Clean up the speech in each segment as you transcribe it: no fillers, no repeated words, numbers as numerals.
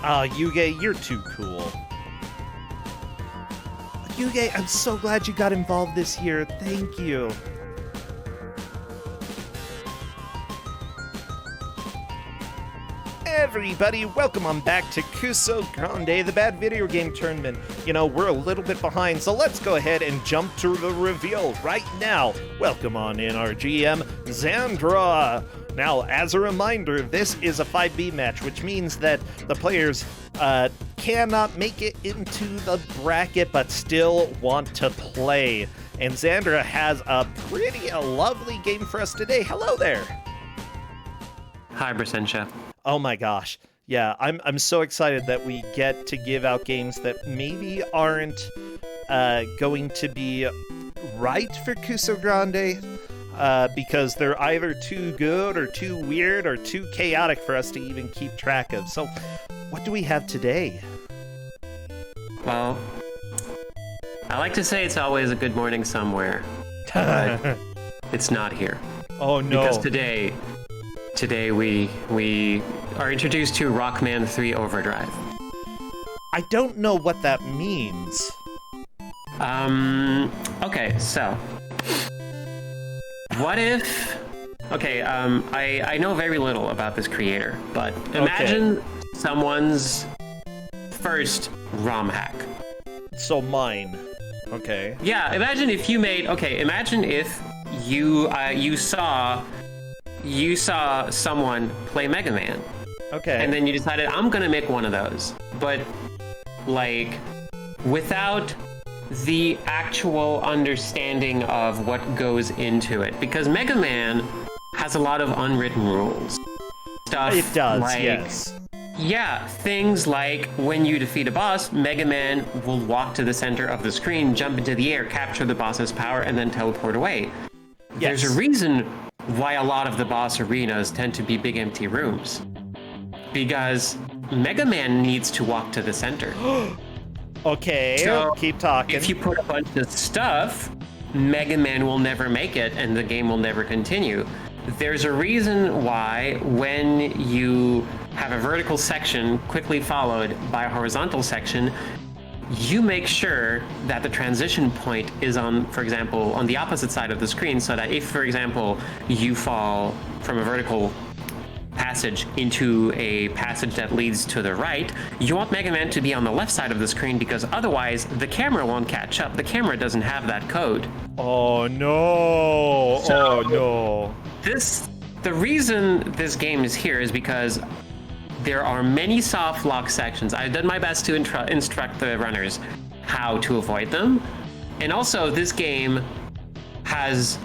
Oh, Yuge, you're too cool. Yuge, I'm so glad you got involved this year. Thank you. Everybody, welcome on back to Ku5ogrande, the bad video game tournament. You know, we're a little bit behind, so let's go ahead and jump to the reveal right now. Welcome on in our GM, Xandra. Now, as a reminder, this is a 5B match, which means that the players cannot make it into the bracket, but still want to play. And Xandra has a pretty lovely game for us today. Hello there. Hi, Brasentia. Oh my gosh. Yeah, I'm so excited that we get to give out games that maybe aren't going to be right for Ku5ogrande, because they're either too good or too weird or too chaotic for us to even keep track of. So, what do we have today? Well, I like to say it's always a good morning somewhere, but it's not here. Oh no. Because today we are introduced to Rockman 3 Overdrive. I don't know what that means. Okay, so what if... Okay, I know very little about this creator, but imagine someone's first ROM hack. So mine. Okay. Yeah, imagine if you made... Okay, imagine if you saw someone play Mega Man. Okay. And then you decided, I'm gonna make one of those. But, like, without the actual understanding of what goes into it. Because Mega Man has a lot of unwritten rules. Stuff it does, like, yes. Yeah, things like when you defeat a boss, Mega Man will walk to the center of the screen, jump into the air, capture the boss's power, and then teleport away. Yes. There's a reason why a lot of the boss arenas tend to be big empty rooms. Because Mega Man needs to walk to the center. Okay, so keep talking. If you put a bunch of stuff, Mega Man will never make it and the game will never continue. There's a reason why when you have a vertical section quickly followed by a horizontal section, you make sure that the transition point is on, for example, on the opposite side of the screen, so that if, for example, you fall from a vertical passage into a passage that leads to the right, you want Mega Man to be on the left side of the screen, because otherwise the camera won't catch up. The camera doesn't have that code. Oh no! So, oh no! The reason this game is here is because there are many soft lock sections. I've done my best to instruct the runners how to avoid them. And also, this game has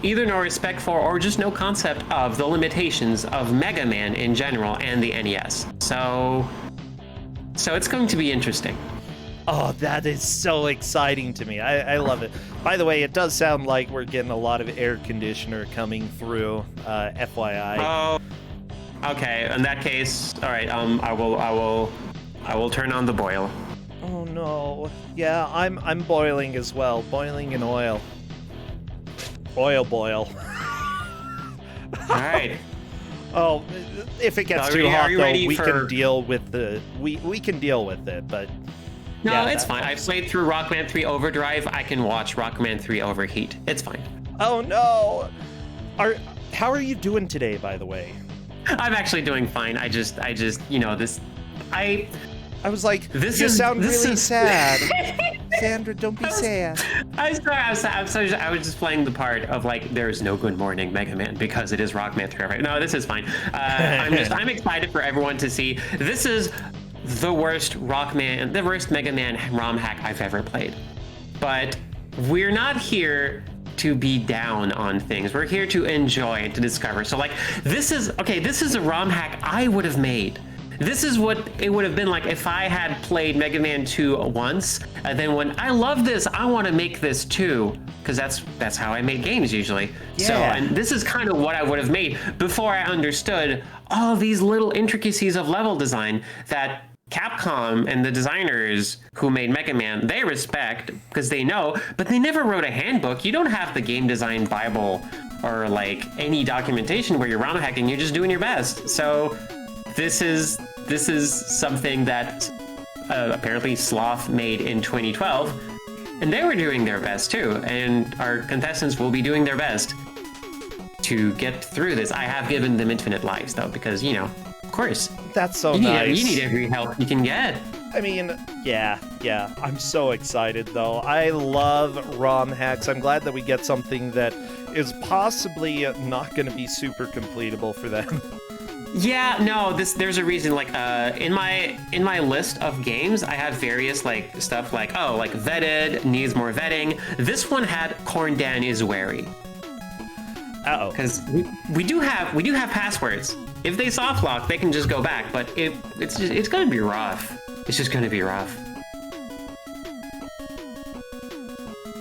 either no respect for or just no concept of the limitations of Mega Man in general and the NES. So it's going to be interesting. Oh, that is so exciting to me. I love it. By the way, it does sound like we're getting a lot of air conditioner coming through, FYI. Oh, okay. In that case, all right. I will turn on the boil. Oh no. Yeah, I'm boiling as well. Boiling in oil. Oil boil. All right. Oh, if it gets too hot though, we can deal with we can deal with it, but no, yeah, it's fine. I've played through Rockman 3 Overdrive. I can watch Rockman 3 Overheat. It's fine. Oh no. How are you doing today, by the way? I'm actually doing fine. I just, I was like, you sound really sad. Sandra, don't be sad. I'm sorry. I was just playing the part of like, there's no good morning, Mega Man, because it is Rockman 3. Right? No, this is fine. I'm excited for everyone to see. This is the worst Mega Man ROM hack I've ever played. But we're not here to be down on things. We're here to enjoy and to discover. So like, this is a ROM hack I would have made. This is what it would have been like if I had played Mega Man 2 once, and then when I love this, I want to make this too, because that's how I make games usually. Yeah. So, and this is kind of what I would have made before I understood all these little intricacies of level design that Capcom and the designers who made Mega Man, they respect because they know, but they never wrote a handbook. You don't have the game design Bible or like any documentation where you're ROM hacking. You're just doing your best. So this is this is something that apparently Sloth made in 2012, and they were doing their best too. And our contestants will be doing their best to get through this. I have given them infinite lives though, because of course. That's so you nice. You need every help you can get. I mean, yeah. I'm so excited, though. I love ROM hacks. I'm glad that we get something that is possibly not going to be super completable for them. Yeah, no, there's a reason. Like, in my list of games, I have various like stuff like vetted, needs more vetting. This one had Corn Dan is wary. Uh-oh. Because we do have passwords. If they soft lock, they can just go back. But it's gonna be rough. It's just gonna be rough.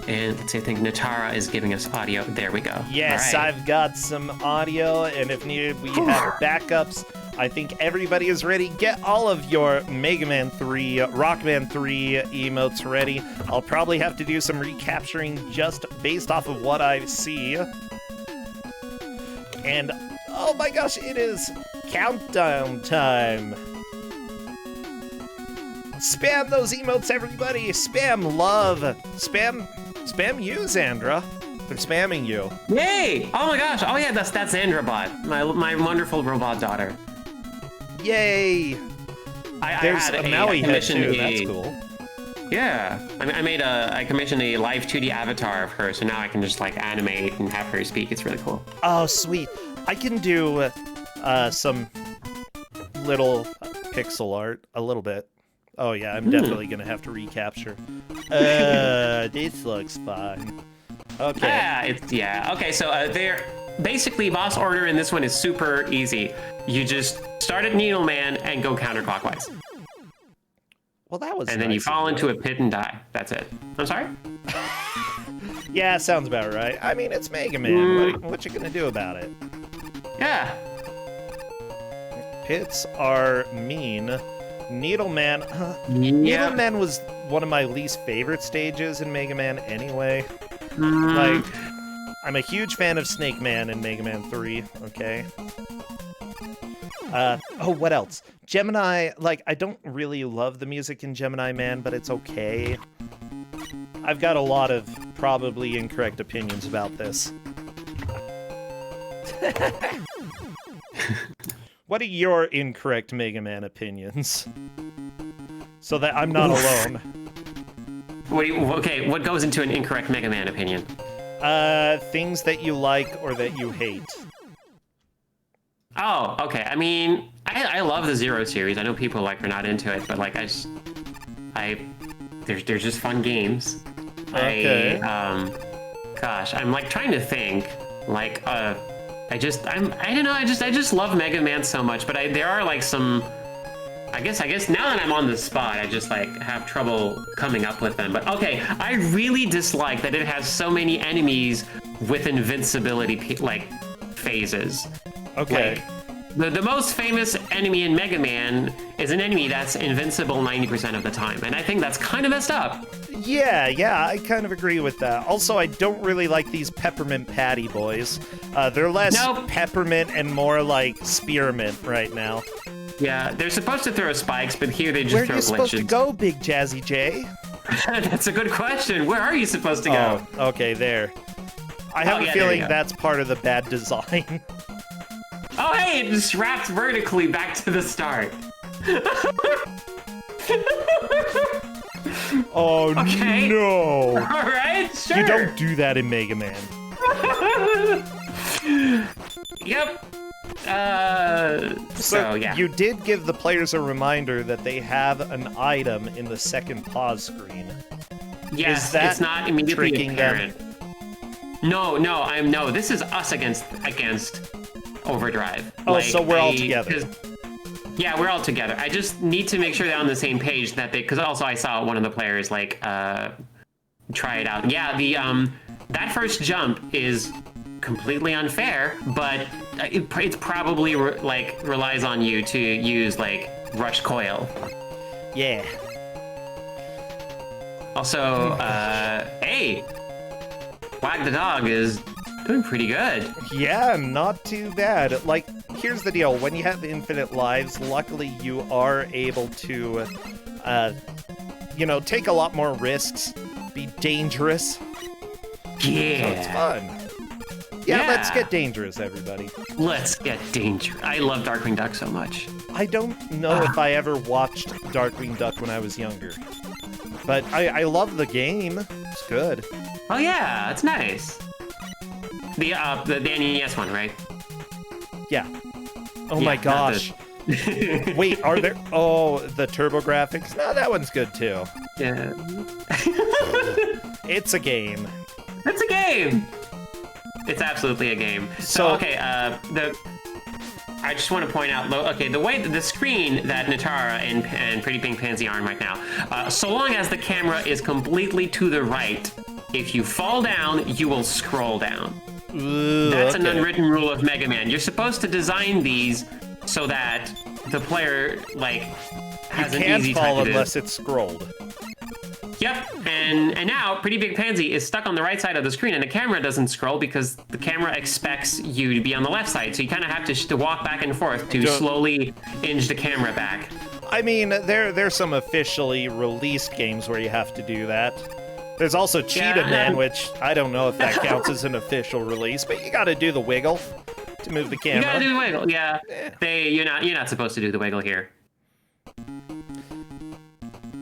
And let's see, I think Natara is giving us audio. There we go. Yes, right. I've got some audio, and if needed, we have backups. I think everybody is ready. Get all of your Mega Man 3, Rockman 3 emotes ready. I'll probably have to do some recapturing just based off of what I see. And, oh my gosh, it is countdown time. Spam those emotes, everybody. Spam love. Spam you, Xandra. They're spamming you. Yay! Oh my gosh! Oh yeah, that's Xandra Bot, my wonderful robot daughter. Yay! There's I a Maui head too. That's cool. Yeah, I commissioned a live 2D avatar of her, so now I can just like animate and have her speak. It's really cool. Oh sweet! I can do some little pixel art, a little bit. Oh yeah, I'm definitely gonna have to recapture. This looks fun. Okay. Okay, so they're basically boss order in this one is super easy. You just start at Needleman and go counterclockwise. Well, that was. And then you fall into a pit and die. That's it. I'm sorry. Yeah, sounds about right. I mean, it's Mega Man. What you gonna do about it? Yeah. Pits are mean. Needleman. Needleman was one of my least favorite stages in Mega Man anyway. Like, I'm a huge fan of Snake Man in Mega Man 3, okay? Oh, what else? Gemini, like, I don't really love the music in Gemini Man, but it's okay. I've got a lot of probably incorrect opinions about this. What are your incorrect Mega Man opinions? So that I'm not alone. What goes into an incorrect Mega Man opinion? Things that you like or that you hate. Oh, okay. I mean, I love the Zero series. I know people are not into it, but like they're just fun games. Okay. Gosh, I'm like trying to think. Like, I don't know. I just love Mega Man so much. But there are like some. I guess now that I'm on the spot, I just like have trouble coming up with them. But okay, I really dislike that it has so many enemies with invincibility like phases. Okay. Like, the most famous enemy in Mega Man is an enemy that's invincible 90% of the time, and I think that's kind of messed up. Yeah, I kind of agree with that. Also, I don't really like these Peppermint Patty boys. They're less peppermint and more like spearmint right now. Yeah, they're supposed to throw spikes, but here they just Where throw are you glitches. supposed to go, Big Jazzy J? That's a good question. Where are you supposed to go? Oh, okay, there. I have a feeling that's part of the bad design. Oh, hey, it just wraps vertically back to the start. Oh, okay. No. All right, sure. You don't do that in Mega Man. Yep. So yeah. You did give the players a reminder that they have an item in the second pause screen. Yes, it's not immediately apparent. No, this is us against Overdrive. Oh, so we're all together. Yeah, we're all together. I just need to make sure they're on the same page because also I saw one of the players like try it out. Yeah, that first jump is completely unfair, but it's probably relies on you to use like rush coil. Yeah. Also, hey, Wag the Dog is Doing pretty good. Yeah, not too bad. Like, here's the deal. When you have infinite lives, luckily you are able to, take a lot more risks, be dangerous. Yeah. So it's fun. Yeah, let's get dangerous, everybody. Let's get dangerous. I love Darkwing Duck so much. I don't know if I ever watched Darkwing Duck when I was younger. But I love the game. It's good. Oh yeah, it's nice. The NES one, right? Yeah. Oh my gosh. Wait, are there... Oh, the Turbo Graphics? No, that one's good too. Yeah. It's a game. It's a game! It's absolutely a game. So okay, I just want to point out, okay, the way the screen that Natara and Pretty Pink Pansy are on right now, so long as the camera is completely to the right, if you fall down, you will scroll down. Ooh, That's an unwritten rule of Mega Man. You're supposed to design these so that the player, like, has an easy time fall unless it's scrolled. Yep, and now Pretty Big Pansy is stuck on the right side of the screen, and the camera doesn't scroll because the camera expects you to be on the left side. So you kind of have to walk back and forth to slowly inch the camera back. I mean, there's some officially released games where you have to do that. There's also Cheetah Man, which I don't know if that counts as an official release, but you got to do the wiggle to move the camera. You got to do the wiggle, yeah. You're not supposed to do the wiggle here.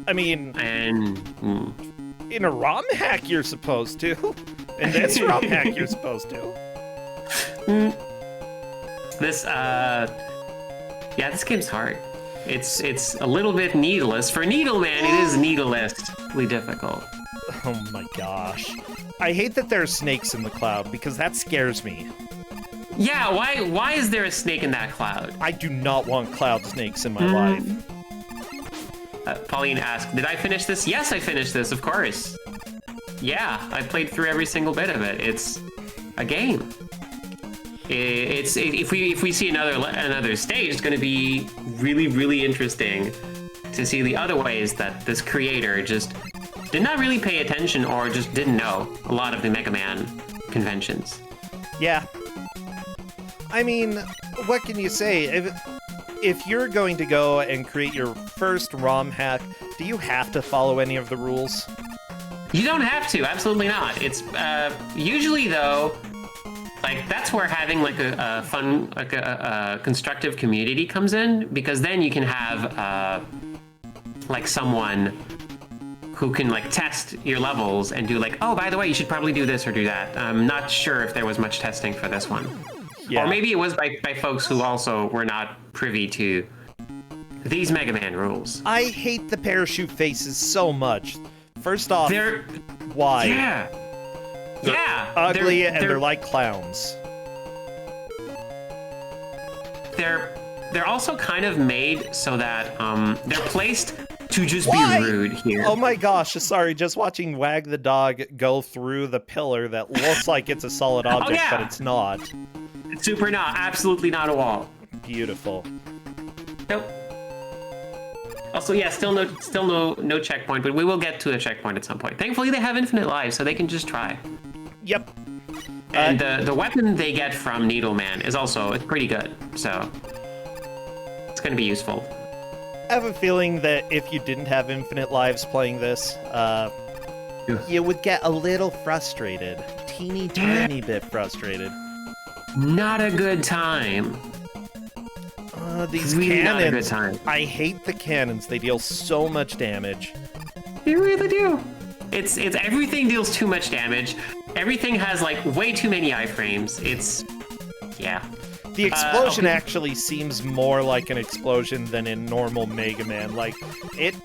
I mean, and in a ROM hack you're supposed to. In this ROM hack you're supposed to. This game's hard. It's a little bit needless. For Needleman, it is needlessly difficult. Oh my gosh. I hate that there are snakes in the cloud because that scares me. Yeah, why is there a snake in that cloud? I do not want cloud snakes in my life. Pauline asked, did I finish this? Yes, I finished this, of course. Yeah, I played through every single bit of it. It's a game. If we see another stage, it's going to be really, really interesting to see the other ways that this creator just did not really pay attention or just didn't know a lot of the Mega Man conventions. Yeah. I mean, what can you say? If you're going to go and create your first ROM hack, do you have to follow any of the rules? You don't have to, absolutely not. It's usually though, like that's where having like a fun, like a constructive community comes in, because then you can have like someone who can like test your levels and do like, oh, by the way, you should probably do this or do that. I'm not sure if there was much testing for this one. Yeah. Or maybe it was by folks who also were not privy to these Mega Man rules. I hate the parachute faces so much. First off, why? Yeah. They're ugly and they're like clowns. They're also kind of made so that they're placed to just be rude here. Oh my gosh, sorry, just watching Wag the dog go through the pillar that looks like it's a solid object, but it's not. Super not, absolutely not a wall. Beautiful. Nope. Also, yeah, still no checkpoint, but we will get to a checkpoint at some point. Thankfully, they have infinite lives, so they can just try. Yep. And the weapon they get from Needleman is also pretty good, so it's going to be useful. I have a feeling that if you didn't have infinite lives playing this, you would get a little frustrated. Teeny tiny bit frustrated. Not a good time. These really cannons. Not a good time. I hate the cannons. They deal so much damage. They really do. It's everything deals too much damage. Everything has like way too many iframes. Yeah. The explosion actually seems more like an explosion than in normal Mega Man. Like it.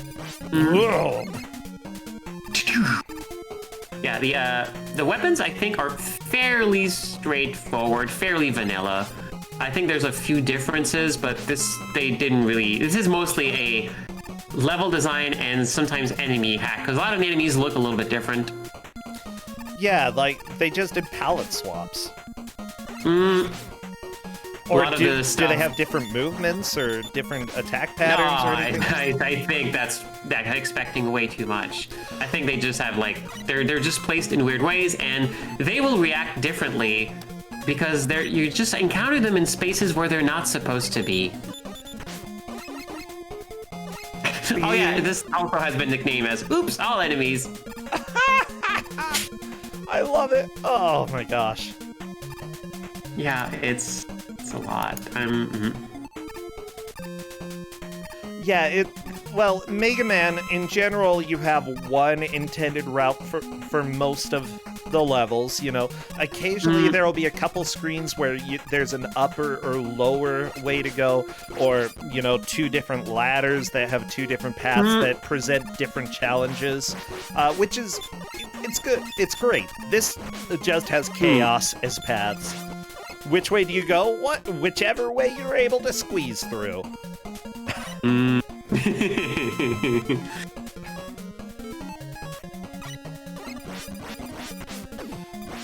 Yeah, the weapons I think are fairly straightforward, fairly vanilla. I think there's a few differences, but this is mostly a level design and sometimes enemy hack, because a lot of the enemies look a little bit different. Yeah, like they just did palette swaps. a lot of the stuff. Do they have different movements or different attack patterns or anything? I think that's expecting way too much. I think they just have like they're just placed in weird ways, and they will react differently because you just encounter them in spaces where they're not supposed to be. Oh yeah, this also has been nicknamed as "Oops, all enemies." I love it. Oh my gosh. Yeah, it's a lot. Yeah, well, Mega Man, in general, you have one intended route for most of the levels, you know. Occasionally there will be a couple screens where there's an upper or lower way to go, or, you know, two different ladders that have two different paths that present different challenges, which is, it's good. It's great. This just has chaos as paths. Which way do you go? Whichever way you're able to squeeze through.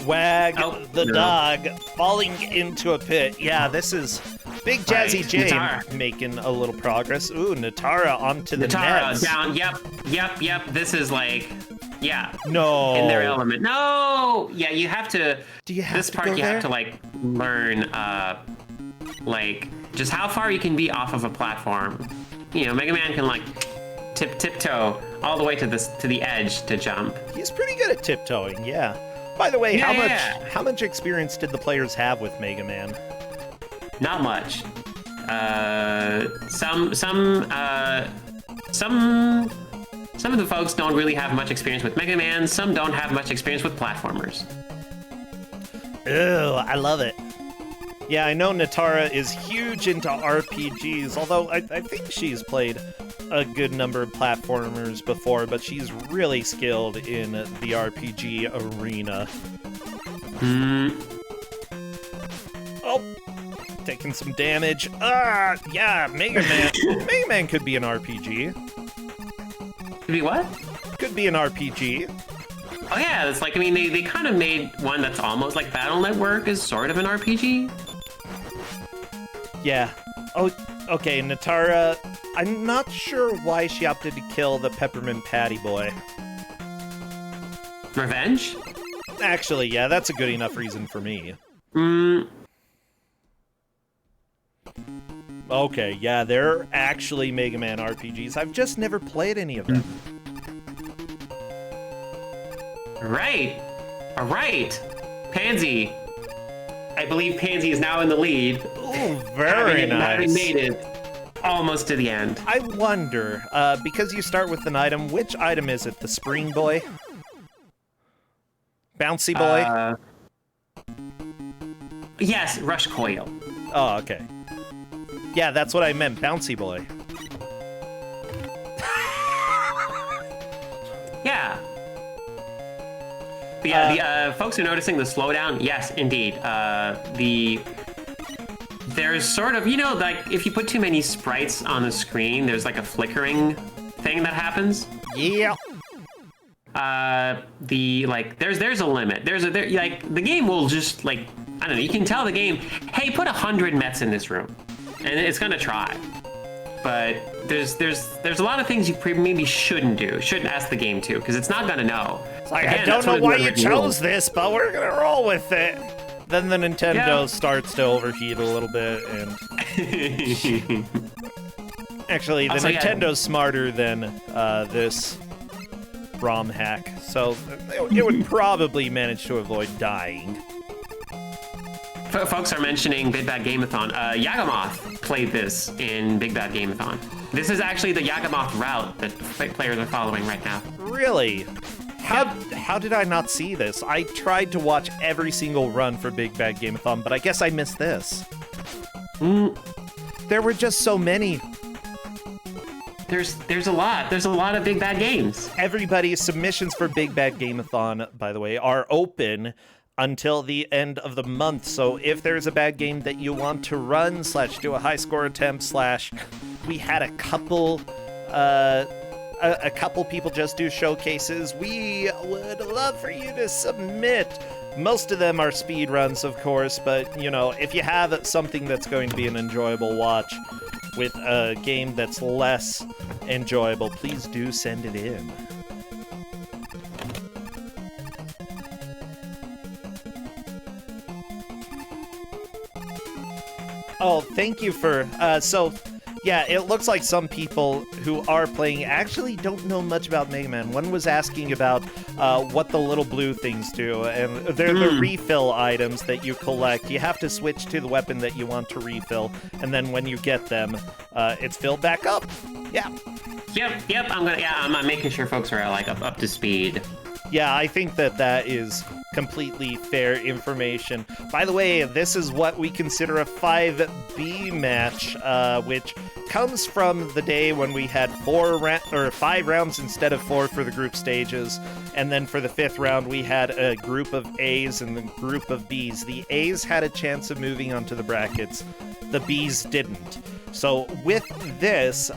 Wag the dog falling into a pit. Yeah, this is Big Jazzy J making a little progress. Ooh, Natara onto the nets. Down. Yep. This is like, yeah. No. In their element. No. Yeah, you have to. Do you have this to part? go You there? have to like learn, like just how far you can be off of a platform. You know, Mega Man can like tiptoe all the way to the edge to jump. He's pretty good at tiptoeing. Yeah. By the way, how much experience did the players have with Mega Man? Not much. Some of the folks don't really have much experience with Mega Man. Some don't have much experience with platformers. Ew, I love it. Yeah, I know Natara is huge into RPGs, although I think she's played a good number of platformers before, but she's really skilled in the RPG arena. Oh, taking some damage. Yeah, Mega Man. Mega Man could be an RPG. Could be what? Could be an RPG. Oh yeah, it's like, I mean, they kind of made one that's almost like Battle Network is sort of an RPG. Yeah. Oh, okay, Natara, I'm not sure why she opted to kill the Peppermint Patty boy. Revenge? Actually, yeah, that's a good enough reason for me. Okay, yeah, they're actually Mega Man RPGs. I've just never played any of them. Right. All right. Pansy. I believe Pansy is now in the lead. Ooh, very nice. Having made it almost to the end. I wonder, because you start with an item, which item is it? The Spring Boy? Bouncy Boy? Yes, Rush Coil. Oh, okay. Yeah, that's what I meant, Bouncy Boy. Yeah. But yeah, the folks who are noticing the slowdown, yes, indeed. There's sort of, you know, like if you put too many sprites on the screen, there's like a flickering thing that happens. Yeah. There's a limit. Like the game will just like, I don't know, you can tell the game, hey, put 100 Mets in this room, and it's gonna try. But there's a lot of things you maybe shouldn't do. Shouldn't ask the game to, because it's not gonna know. It's like, again, I don't know why you chose this, but we're gonna roll with it. Then the Nintendo starts to overheat a little bit, and actually, the Nintendo's smarter than this ROM hack, so it would probably manage to avoid dying. Folks are mentioning Big Bad Game-a-thon. Yagamoth played this in Big Bad Game-a-thon. This is actually the Yagamoth route that players are following right now. Really? How did I not see this? I tried to watch every single run for Big Bad Game-a-thon, but I guess I missed this. There were just so many. There's a lot. There's a lot of Big Bad games. Everybody's submissions for Big Bad Game-a-thon, by the way, are open until the end of the month. So if there's a bad game that you want to run / do a high score attempt / we had a couple people just do showcases, we would love for you to submit. Most of them are speed runs, of course, but, you know, if you have something that's going to be an enjoyable watch with a game that's less enjoyable, please do send it in. Oh, thank you for, yeah, it looks like some people who are playing actually don't know much about Mega Man. One was asking about what the little blue things do, and they're the refill items that you collect. You have to switch to the weapon that you want to refill, and then when you get them, it's filled back up. Yeah. Yep. I'm making sure folks are like up to speed. Yeah, I think that is completely fair information. By the way, this is what we consider a 5B match, which comes from the day when we had 5 rounds instead of 4 for the group stages, and then for the 5th round we had a group of A's and a group of B's. The A's had a chance of moving onto the brackets, the B's didn't. So with this,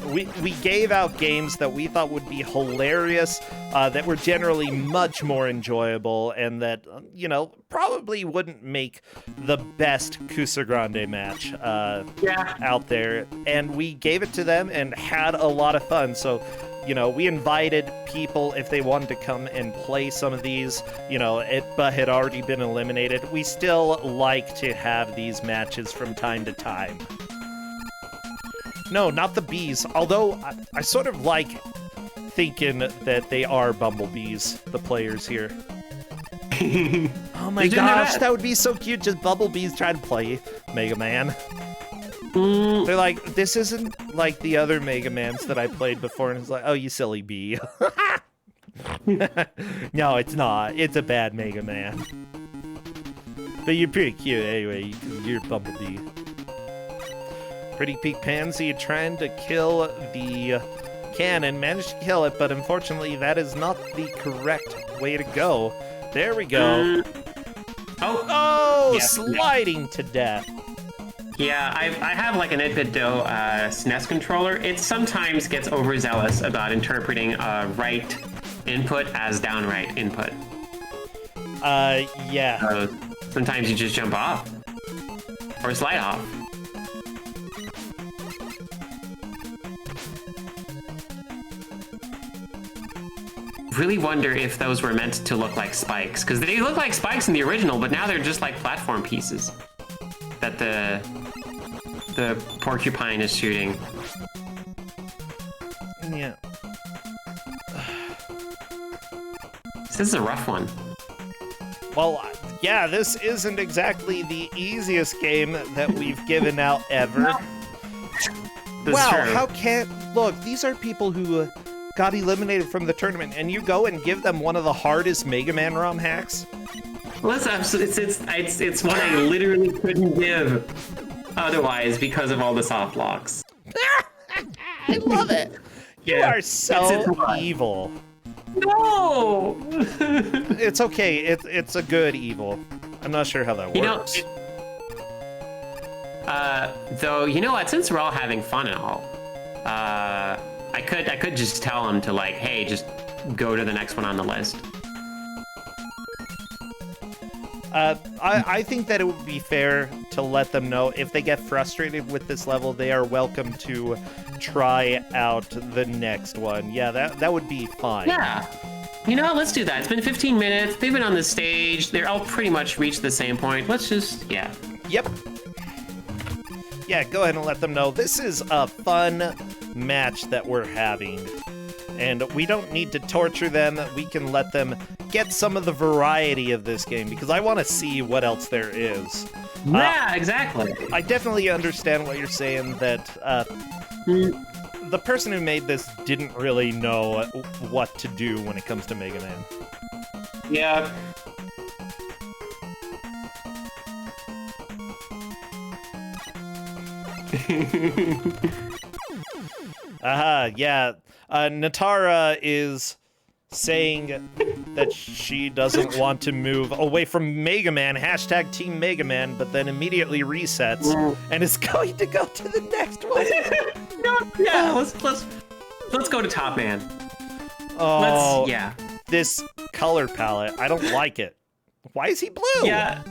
we gave out games that we thought would be hilarious, that were generally much more enjoyable, and that, you know, probably wouldn't make the best Ku5ogrande match out there. And we gave it to them and had a lot of fun. So, you know, we invited people if they wanted to come and play some of these, you know, but had already been eliminated. We still like to have these matches from time to time. No, not the bees. Although I sort of like thinking that they are bumblebees, the players here. Oh my gosh, that would be so cute. Just bumblebees trying to play Mega Man. They're like, this isn't like the other Mega Mans that I played before. And it's like, oh, you silly bee. No, it's not. It's a bad Mega Man. But you're pretty cute anyway. You're Bumblebee. Pretty Pink Pansy trying to kill the cannon. Managed to kill it, but unfortunately that is not the correct way to go. There we go. Oh, yeah, sliding to death. Yeah, I have like an 8-bit Do SNES controller. It sometimes gets overzealous about interpreting right input as downright input. Yeah. So sometimes you just jump off or slide off. Really wonder if those were meant to look like spikes, because they look like spikes in the original, but now they're just like platform pieces that the porcupine is shooting. Yeah. This is a rough one. Well, yeah, this isn't exactly the easiest game that we've given out ever. That's true. How can... Look, these are people who got eliminated from the tournament, and you go and give them one of the hardest Mega Man ROM hacks? Well, it's one I literally couldn't give otherwise because of all the soft locks. I love it. You are so evil. No! It's okay. It's a good evil. I'm not sure how that works. You know, though, you know what? Since we're all having fun and all, I could just tell him to, like, hey, just go to the next one on the list. I think that it would be fair to let them know if they get frustrated with this level, they are welcome to try out the next one. Yeah, that would be fine. Yeah. You know, let's do that. It's been 15 minutes. They've been on the stage. They're all pretty much reached the same point. Let's just, yeah. Yep. Yeah, go ahead and let them know. This is a fun match that we're having. And we don't need to torture them. We can let them get some of the variety of this game, because I want to see what else there is. Yeah, exactly. I definitely understand what you're saying, that the person who made this didn't really know what to do when it comes to Mega Man. Yeah. Yeah. Natara is saying that she doesn't want to move away from Mega Man, hashtag Team Mega Man, but then immediately resets and is going to go to the next one. Yeah, let's go to Top Man. Oh, yeah. This color palette, I don't like it. Why is he blue? Yeah.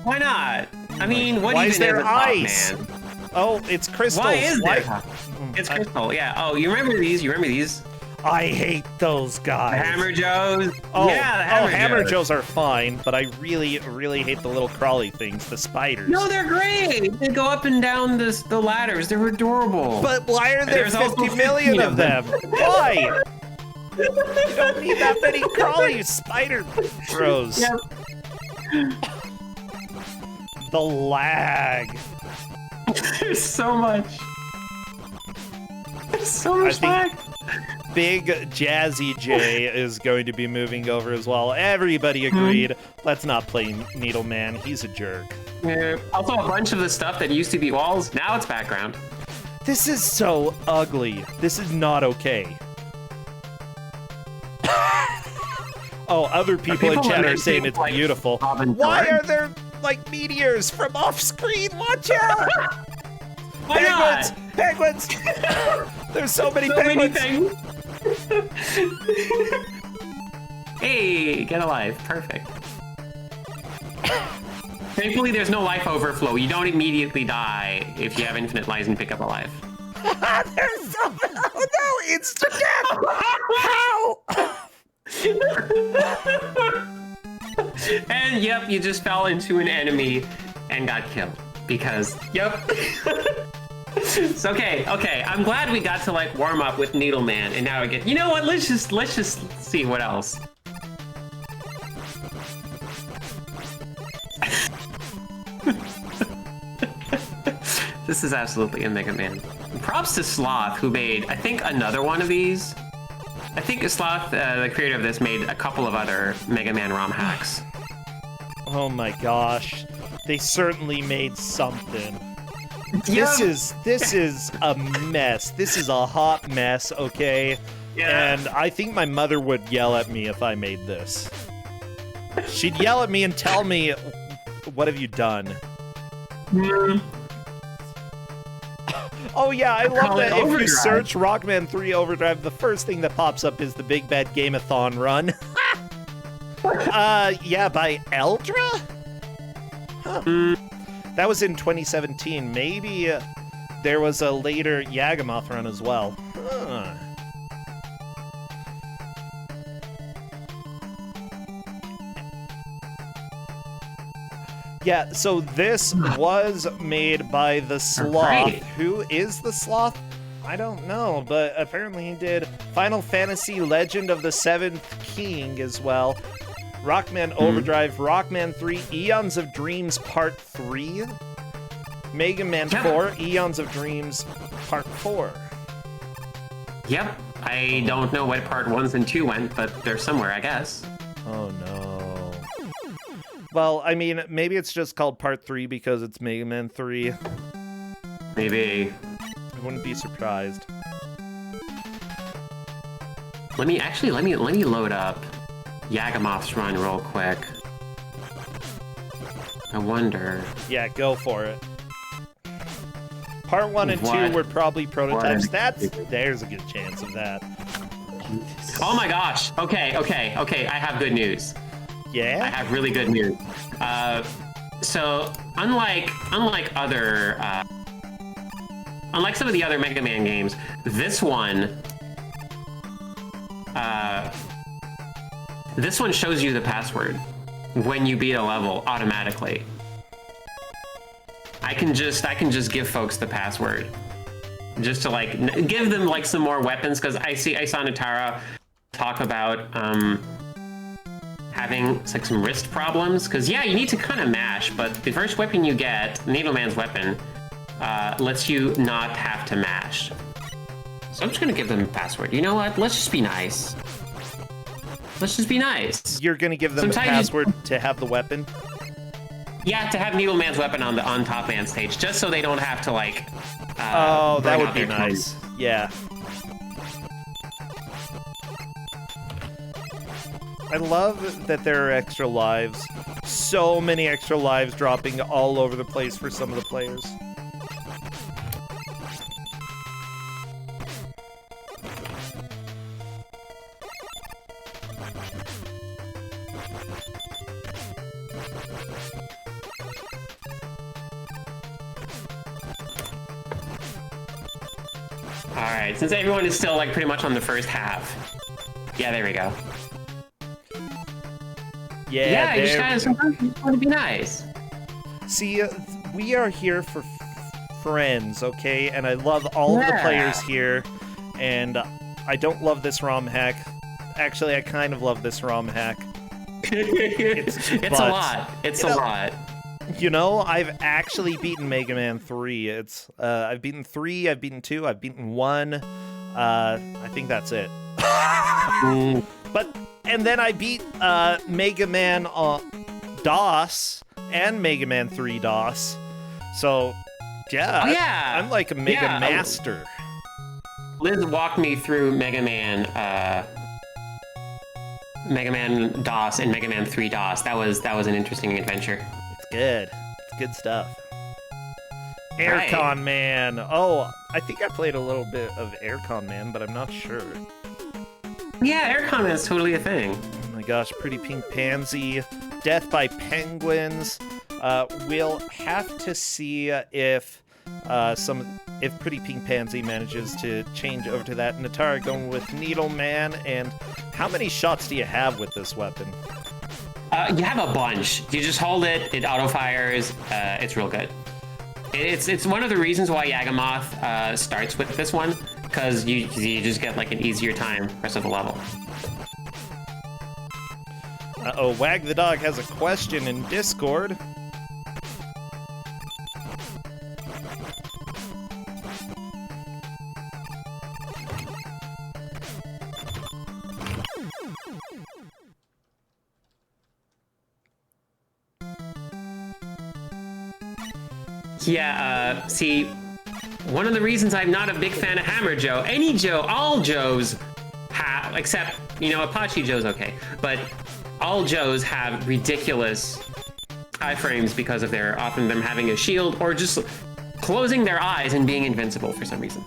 Why not? I mean, what why even is there a ice? Rockman? Oh, it's crystals. Why is there? It's crystal. Yeah. Oh, you remember these? You remember these? I hate those guys. Hammer Joes. Oh, yeah, the Hammer Joes are fine, but I really, really hate the little crawly things, the spiders. No, they're great. They go up and down the ladders. They're adorable. But why are there There's also 50 million 15 of them? Why? You don't need that many crawly spider bros. Yep. The lag. There's so much. There's so much lag. Big Jazzy J is going to be moving over as well. Everybody agreed. Let's not play Needle Man. He's a jerk. Yeah. Also, a bunch of the stuff that used to be walls, now it's background. This is so ugly. This is not okay. Oh, other people in chat are saying it's like beautiful. Why are there, like, meteors from off-screen? Watch out! Why Penguins! not? Penguins! There's so many So penguins! many things. Hey, get alive. Perfect. Thankfully, there's no life overflow. You don't immediately die if you have infinite lives and pick up a life. There's so... Oh no! Instant death! How? And yep, you just fell into an enemy and got killed. Because, yep. It's okay. I'm glad we got to like warm up with Needle Man, and now again. You know what? Let's just see what else. This is absolutely a Mega Man. Props to Sloth, who made, I think, another one of these. I think Sloth, the creator of this, made a couple of other Mega Man ROM hacks. Oh my gosh. They certainly made something. Yeah. This is a mess. This is a hot mess, okay? Yeah. And I think my mother would yell at me if I made this. She'd yell at me and tell me, "What have you done?" Oh yeah, I love that if you search Rockman 3 Overdrive, the first thing that pops up is the Big Bad Game-a-thon run. Yeah, by Eldra? Huh. That was in 2017. Maybe there was a later Yagamoth run as well. Huh. Yeah, so this was made by the Sloth. Right. Who is the Sloth? I don't know, but apparently he did Final Fantasy Legend of the Seventh King as well. Rockman Overdrive, Rockman 3, Eons of Dreams Part 3, Mega Man 4, Eons of Dreams Part 4. Yep. I don't know where part 1 and 2 went, but they're somewhere, I guess. Oh no. Well, I mean, maybe it's just called Part 3 because it's Mega Man 3. Maybe. I wouldn't be surprised. Let me load up Yagamoth's run real quick. I wonder. Yeah, go for it. Part 1 and 2 were probably prototypes. There's a good chance of that. Oh my gosh. Okay. I have good news. Yeah? I have really good news. So unlike some of the other Mega Man games, this one shows you the password when you beat a level automatically. I can just give folks the password just to like give them like some more weapons, because I saw Natara talk about having like some wrist problems, because yeah, you need to kind of mash, but the first weapon you get, Needle Man's weapon, lets you not have to mash. So I'm just gonna give them a password. You know what? Let's just be nice. Let's just be nice. You're gonna give them the password to have the weapon? Yeah, to have Needle Man's weapon on Top Man stage, just so they don't have to like. Oh, that would be nice. Yeah. I love that there are extra lives. So many extra lives dropping all over the place for some of the players. All right, since everyone is still like pretty much on the first half. Yeah, there we go. Yeah, you just kind of sometimes you just want to be nice. See, we are here for friends, okay? And I love all of the players here, and I don't love this ROM hack. Actually, I kind of love this ROM hack. It's a lot. It's a lot. You know, I've actually beaten Mega Man 3. I've beaten 3, I've beaten 2, I've beaten 1. I think that's it. And then I beat Mega Man DOS and Mega Man 3 DOS. So, yeah, I'm like a Mega Master. Liz walked me through Mega Man DOS and Mega Man 3 DOS. That was an interesting adventure. It's good. It's good stuff. Aircon Man. Oh, I think I played a little bit of Aircon Man, but I'm not sure. Yeah, Aircon Man's totally a thing. Oh my gosh, Pretty Pink Pansy, Death by Penguins. We'll have to see if Pretty Pink Pansy manages to change over to that. Natara going with Needle Man, and how many shots do you have with this weapon? You have a bunch. You just hold it, it auto fires. It's real good. It's one of the reasons why Yagamoth starts with this one, because you just get like an easier time rest of the level. Uh-oh, Wag the Dog has a question in Discord. Yeah, see, one of the reasons I'm not a big fan of Hammer Joe, any Joe, all Joes have, except, Apache Joe's okay, but all Joes have ridiculous iframes because of often them having a shield or just closing their eyes and being invincible for some reason.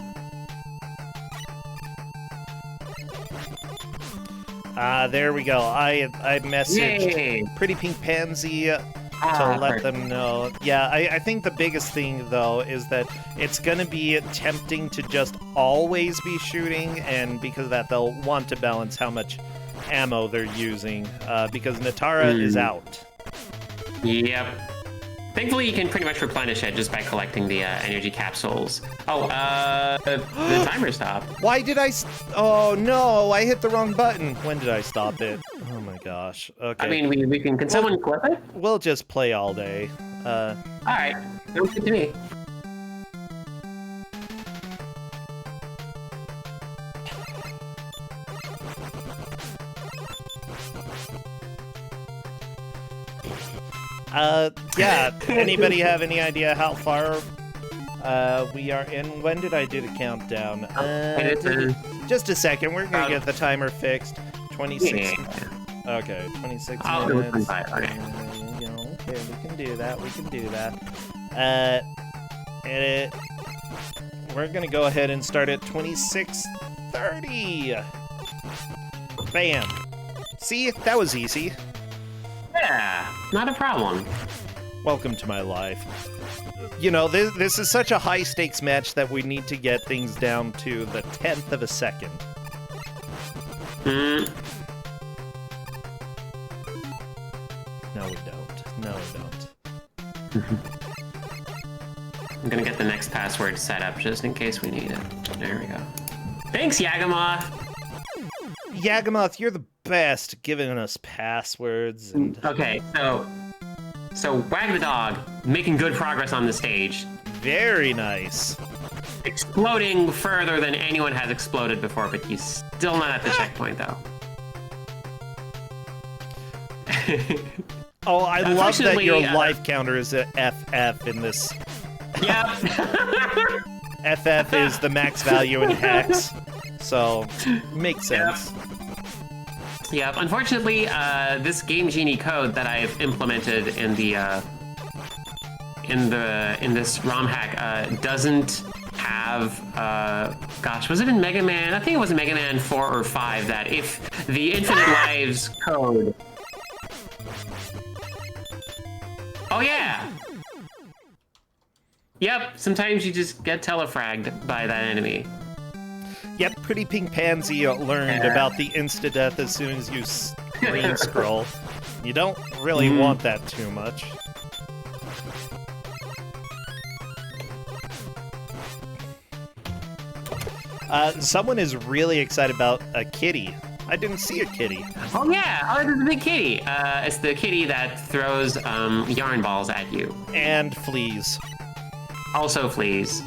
There we go. I messaged Yay. Pretty Pink Pansy to let them know. Yeah, I think the biggest thing, though, is that it's going to be tempting to just always be shooting, and because of that, they'll want to balance how much ammo they're using, because Natara is out. Yep. Thankfully, you can pretty much replenish it just by collecting the energy capsules. Oh, the timer stopped. Why did I... Oh, no, I hit the wrong button. When did I stop it? Oh, my gosh. Okay. I mean, we can... Can someone clip it? We'll just play all day. All right. Sounds good to me. Yeah, anybody have any idea how far we are in? When did I do the countdown? Just a second, we're gonna get the timer fixed. 26. Yeah. Okay, 26 minutes. Okay. Okay, we can do that. We're gonna go ahead and start at 26:30. Bam. See, that was easy. Yeah, not a problem. Welcome to my life. This is such a high-stakes match that we need to get things down to the 10th of a second. No, we don't. I'm gonna get the next password set up just in case we need it. There we go. Thanks, Yagamoth! Yagamoth, you're the best giving us passwords. Okay, so Wag the Dog, making good progress on the stage. Very nice. Exploding further than anyone has exploded before, but he's still not at the checkpoint, though. Oh, I love that your life counter is a FF in this. Yep. FF is the max value in hex, so makes sense. Yep. Unfortunately, this Game Genie code that I've implemented in this ROM hack doesn't have. Gosh, was it in Mega Man? I think it was in Mega Man 4 or 5 that if the Infinite Lives code. Oh yeah. Yep. Sometimes you just get telefragged by that enemy. Yep, Pretty Pink Pansy learned about the insta-death as soon as you screen scroll. You don't really want that too much. Someone is really excited about a kitty. I didn't see a kitty. Oh yeah, oh, there's a big kitty. It's the kitty that throws yarn balls at you. And fleas. Also fleas.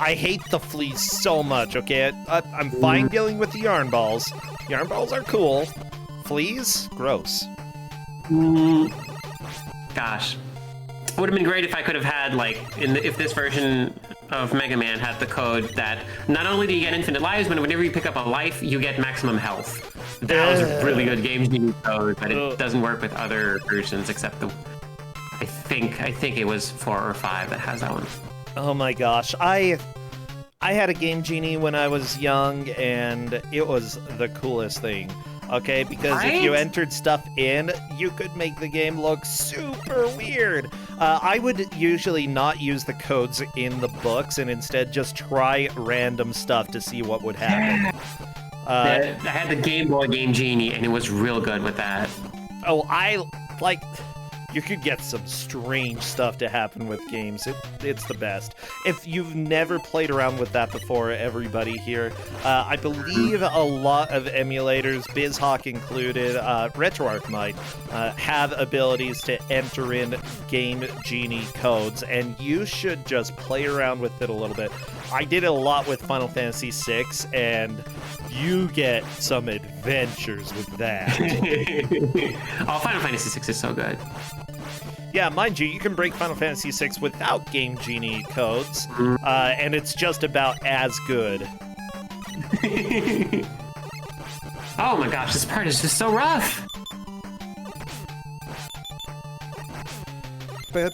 I hate the fleas so much, okay? I'm fine dealing with the yarn balls. Yarn balls are cool. Fleas? Gross. Gosh. It would have been great if I could have had, like, if this version of Mega Man had the code that not only do you get infinite lives, but whenever you pick up a life, you get maximum health. That was a really good Game Genie code, but it doesn't work with other versions except the... I think it was 4 or 5 that has that one. Oh my gosh, I had a Game Genie when I was young, and it was the coolest thing. Okay, because if you entered stuff in, you could make the game look super weird. I would usually not use the codes in the books and instead just try random stuff to see what would happen. I had the Game Boy Game Genie, and it was real good with that. Oh, you could get some strange stuff to happen with games. It's the best. If you've never played around with that before, everybody here, I believe a lot of emulators, BizHawk included, RetroArch might, have abilities to enter in Game Genie codes, and you should just play around with it a little bit. I did it a lot with Final Fantasy VI, and you get some adventures with that. Oh, Final Fantasy VI is so good. Yeah, mind you, you can break Final Fantasy VI without Game Genie codes, and it's just about as good. Oh my gosh, this part is just so rough. I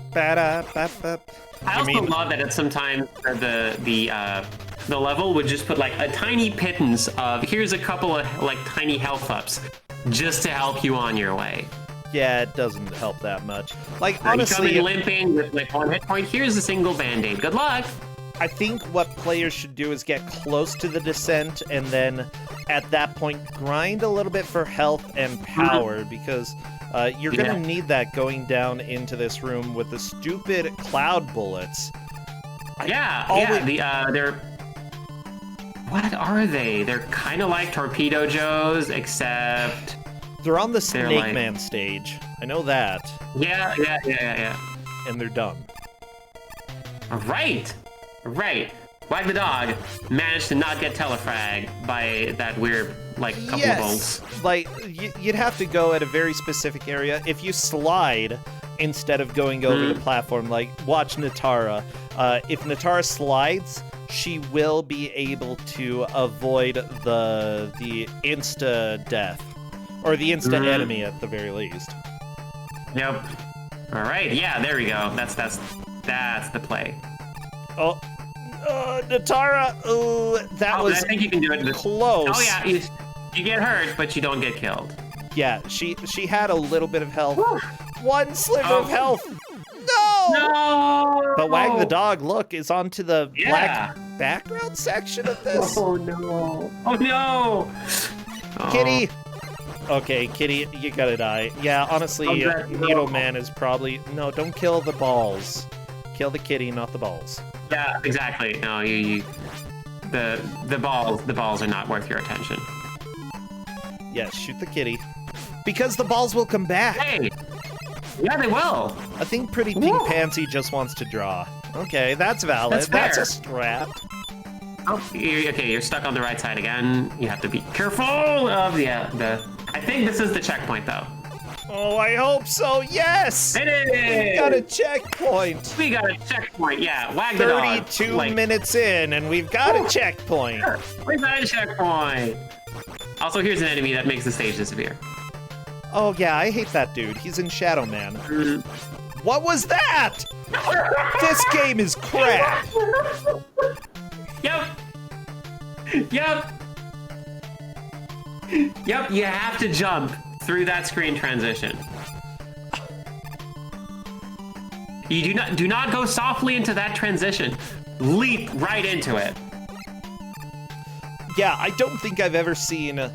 also love that at sometimes the level would just put like a tiny pittance of here's a couple of like tiny health ups just to help you on your way. Yeah, it doesn't help that much. Like, honestly, you come in limping with like 1 hit point. Here's a single band-aid. Good luck. I think what players should do is get close to the descent and then at that point grind a little bit for health and power because you're going to need that going down into this room with the stupid cloud bullets. They're... What are they? They're kind of like Torpedo Joes, except... They're on the Snake Man stage. I know that. Yeah. And they're done. Right. Wag the Dog managed to not get telefragged by that weird, like, couple of bolts. Like, you'd have to go at a very specific area. If you slide instead of going over the platform, like, watch Natara. If Natara slides, she will be able to avoid the insta-death. Or the instant enemy at the very least. Yep. All right. Yeah. There we go. That's the play. Oh, Natara. Oh, that was. I think you can do it. Close. Oh yeah. You get hurt, but you don't get killed. Yeah. She had a little bit of health. Whew. 1 sliver of health. No. But Wag the Dog, look, is onto the black background section of this. Oh no. Kitty. Okay, Kitty, you gotta die. Yeah, honestly, Needle Man is probably... No, don't kill the balls. Kill the kitty, not the balls. Yeah, exactly. No, the balls are not worth your attention. Yes, shoot the kitty. Because the balls will come back. Hey! Yeah, they will. I think Pretty Pink Pansy just wants to draw. Okay, that's valid. That's a strat. Oh, you're stuck on the right side again. You have to be careful of I think this is the checkpoint, though. Oh, I hope so. Yes! It is! We got a checkpoint. Yeah. Wag the Dog. 32 minutes in, and we've got a checkpoint. We've got a checkpoint. Also, here's an enemy that makes the stage disappear. Oh, yeah, I hate that dude. He's in Shadow Man. What was that? This game is crap. Yep, you have to jump through that screen transition. You do not go softly into that transition. Leap right into it. Yeah, I don't think I've ever seen a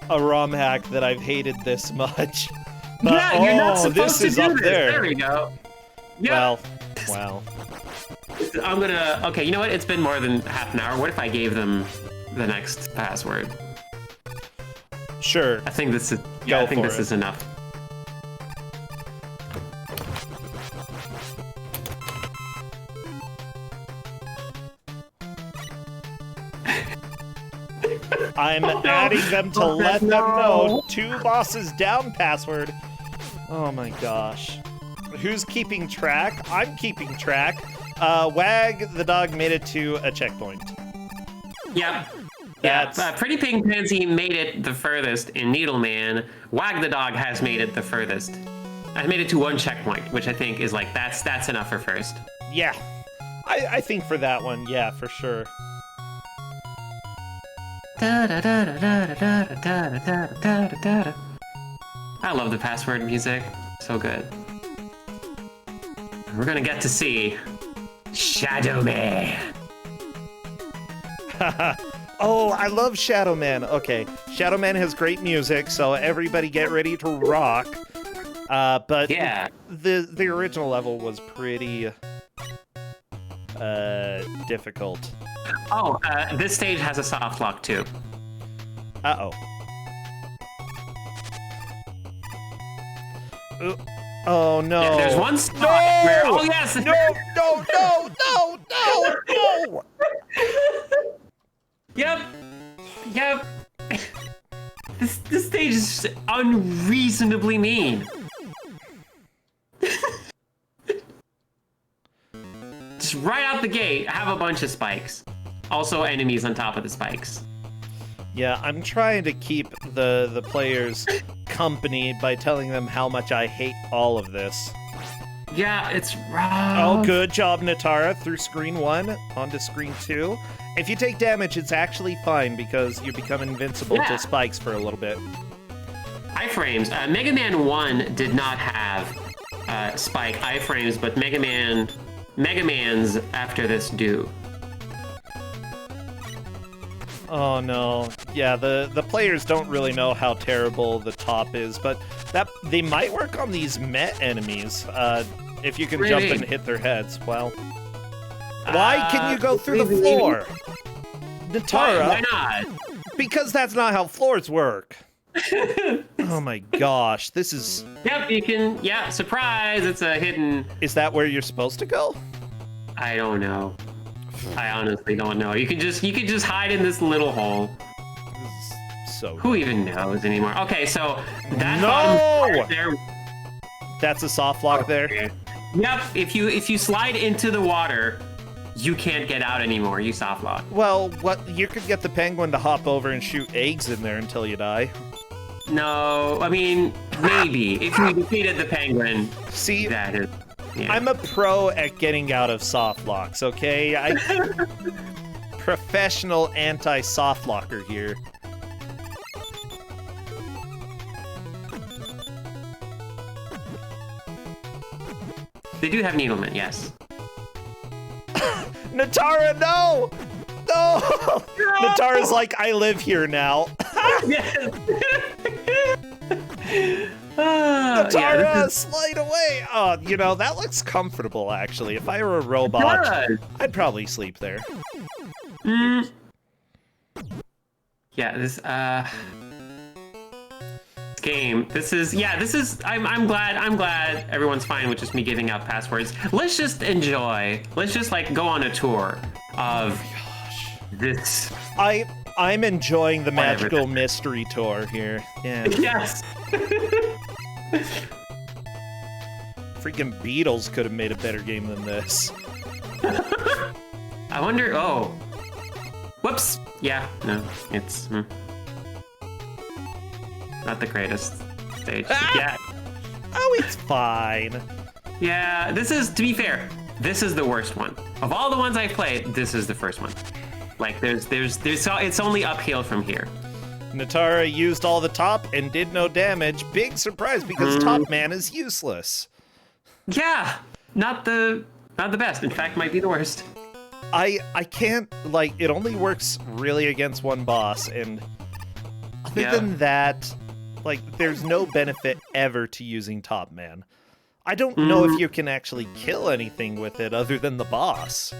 ROM hack that I've hated this much. But, Yeah, you're not supposed to do up this. there. There we go. Yep. Well. I'm gonna. Okay, you know what? It's been more than half an hour. What if I gave them the next password? Sure. I think this is. Yeah, I think this is enough. I'm adding them to let them know 2 bosses down password. Oh my gosh. Who's keeping track? I'm keeping track. Wag the dog made it to a checkpoint. Yep. That's... Yeah, Pretty Pink Pansy made it the furthest in Needleman. Wag the dog has made it the furthest. I made it to 1 checkpoint, which I think is like, that's enough for first. Yeah. I think for that one, yeah, for sure. I love the password music. So good. We're gonna get to see Shadow Man. Oh, I love Shadow Man. Okay, Shadow Man has great music, so everybody get ready to rock. But yeah, the original level was pretty difficult. Oh, this stage has a soft lock too. Uh-oh. Oh no. Yeah, there's one spot where, oh yes! No! Yep. This stage is unreasonably mean. Just right out the gate, have a bunch of spikes. Also enemies on top of the spikes. Yeah, I'm trying to keep the players company by telling them how much I hate all of this. Yeah, it's rough. Oh, good job, Natara, through screen 1 onto screen 2. If you take damage, it's actually fine because you become invincible to spikes for a little bit. Iframes. Mega Man 1 did not have spike iframes, but Mega Man's after this do. Oh no. Yeah, the players don't really know how terrible the top is, but they might work on these Met enemies. If you can jump and hit their heads. Well, why can you go through the floor? Natara. Why not? Because that's not how floors work. Oh my gosh, this is... Yep, you can... Yeah, surprise, it's a hidden... Is that where you're supposed to go? I don't know. I honestly don't know. You could just hide in this little hole. This is so... Who even knows anymore? Okay, so that bottom part there... That's a soft lock there? Yep, if you slide into the water, you can't get out anymore. You soft lock. Well, you could get the penguin to hop over and shoot eggs in there until you die. No, I mean, maybe. If you defeated the penguin, see, that is... Yeah. I'm a pro at getting out of soft locks, okay? Professional anti-soft locker here. They do have Needleman, yes. Natara, no! No! Natara's like, I live here now. Yes! Natara, yeah, slide away! Oh, you know, that looks comfortable, actually. If I were a robot, I'd probably sleep there. Yeah, this game. This is I'm glad everyone's fine with just me giving out passwords. Let's just enjoy. Let's just like go on a tour of this. I'm enjoying the magical mystery tour here. Yeah. Yes. Freaking Beatles could have made a better game than this. I wonder. Oh. Whoops. Yeah. No. It's. Not the greatest stage. Yeah. Oh, it's fine. Yeah, this is, to be fair, this is the worst one. Of all the ones I've played, this is the first one. Like, it's only uphill from here. Natara used all the top and did no damage. Big surprise because Top Man is useless. Yeah, not the best. In fact, might be the worst. I can't, like, it only works really against one boss, and other than that, like, there's no benefit ever to using Top Man. I don't know if you can actually kill anything with it other than the boss.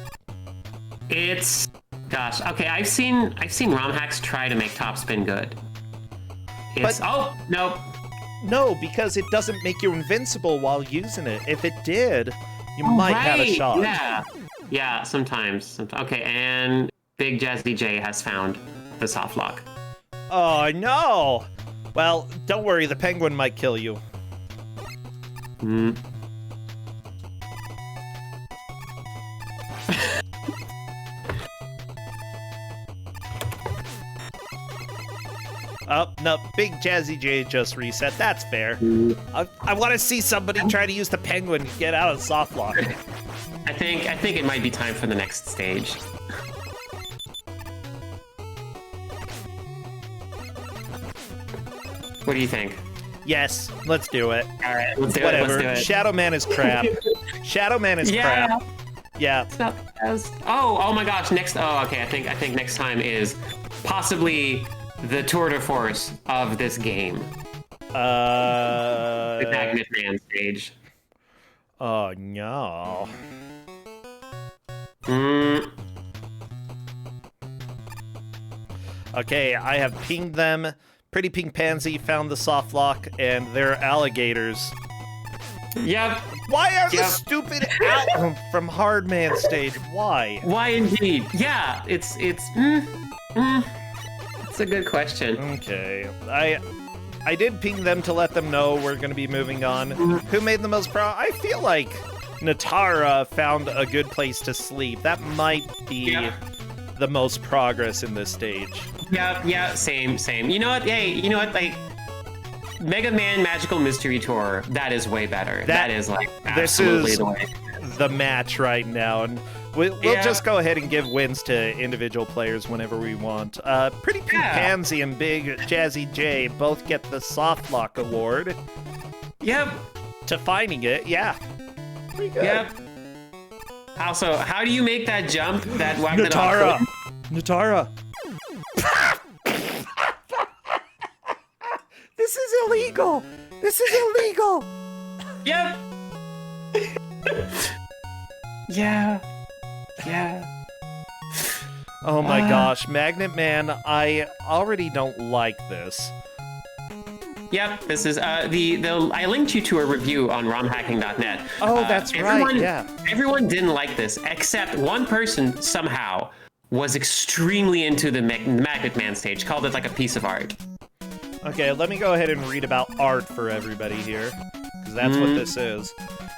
It's... Gosh, okay, I've seen ROM hacks try to make top spin good. It's... oh, nope. No, because it doesn't make you invincible while using it. If it did, you might have a shot. Yeah, sometimes. Okay, and Big Jazzy J has found the soft lock. Oh, no! Well, don't worry, the penguin might kill you. Oh, no, Big Jazzy J just reset. That's fair. I want to see somebody try to use the penguin to get out of soft lock. I think it might be time for the next stage. What do you think? Yes, let's do it. All right, let's do Whatever. it. Let's do it. Shadow Man is crap. Shadow Man is crap. Yeah. It's not the best. Oh my gosh. Next. Oh, okay. I think next time is possibly the tour de force of this game. The Magnet Man stage. Oh no. Okay, I have pinged them. Pretty Pink Pansy found the soft lock, and they're alligators. Yep. Why are the stupid from Hard Man stage? Why? Why indeed? Yeah, it's a good question. Okay, I did ping them to let them know we're going to be moving on. Who made the most I feel like Natara found a good place to sleep. That might be the most progress in this stage. Yeah, same. You know what? Hey, you know what? Like, Mega Man Magical Mystery Tour, that is way better. That is, like, absolutely the way. The match right now, and we'll just go ahead and give wins to individual players whenever we want. Pretty Pink Pansy and Big Jazzy J both get the Soft Lock Award. Yep. To finding it, pretty good. Yep. Also, how do you make that jump? That Natara. This is illegal. Yep. Yeah. Oh my gosh, Magnet Man, I already don't like this. Yep, this is I linked you to a review on romhacking.net. Oh, that's right. Everyone didn't like this, except one person somehow was extremely into the Magnet Man stage, called it like a piece of art. Okay, let me go ahead and read about art for everybody here, because that's what this is.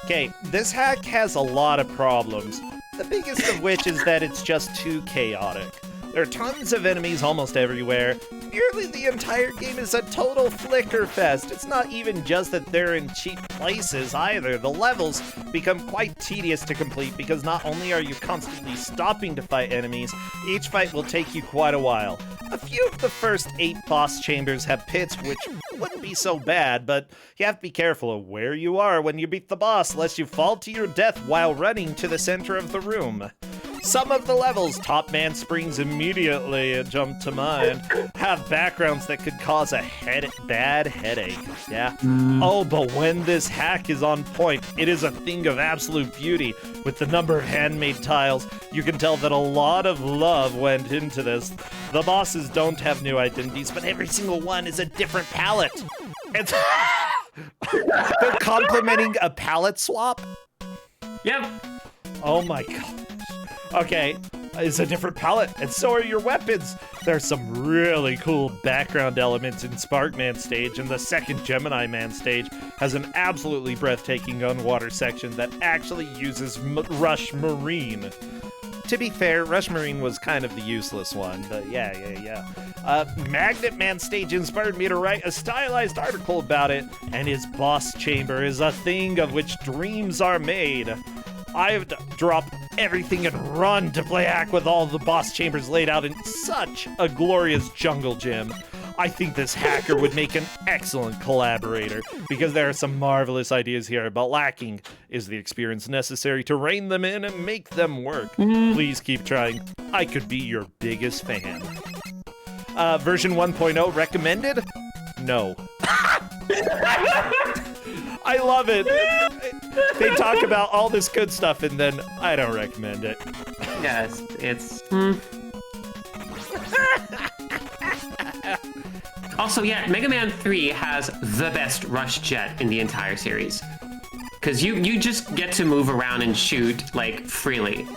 Okay, this hack has a lot of problems, the biggest of which is that it's just too chaotic. There are tons of enemies almost everywhere. Nearly the entire game is a total flicker fest. It's not even just that they're in cheap places either. The levels become quite tedious to complete because not only are you constantly stopping to fight enemies, each fight will take you quite a while. A few of the first 8 boss chambers have pits, which wouldn't be so bad, but you have to be careful of where you are when you beat the boss, lest you fall to your death while running to the center of the room. Some of the levels, Top Man springs immediately jump to mind, have backgrounds that could cause a bad headache. Yeah. Oh, but when this hack is on point, it is a thing of absolute beauty. With the number of handmade tiles, you can tell that a lot of love went into this. The bosses don't have new identities, but every single one is a different palette. It's they're complimenting a palette swap? Yep. Oh my god. Okay, it's a different palette, and so are your weapons. There's some really cool background elements in Sparkman stage, and the second Gemini Man stage has an absolutely breathtaking underwater section that actually uses Rush Marine. To be fair, Rush Marine was kind of the useless one, but yeah. Magnet Man stage inspired me to write a stylized article about it, and his boss chamber is a thing of which dreams are made. I've dropped everything and run to play hack with all the boss chambers laid out in such a glorious jungle gym. I think this hacker would make an excellent collaborator, because there are some marvelous ideas here, but lacking is the experience necessary to rein them in and make them work. Please keep trying. I could be your biggest fan. Version 1.0 recommended? No. I love it. They talk about all this good stuff and then I don't recommend it. Yes, it's... Also, yeah, Mega Man 3 has the best rush jet in the entire series. Because you just get to move around and shoot, like, freely.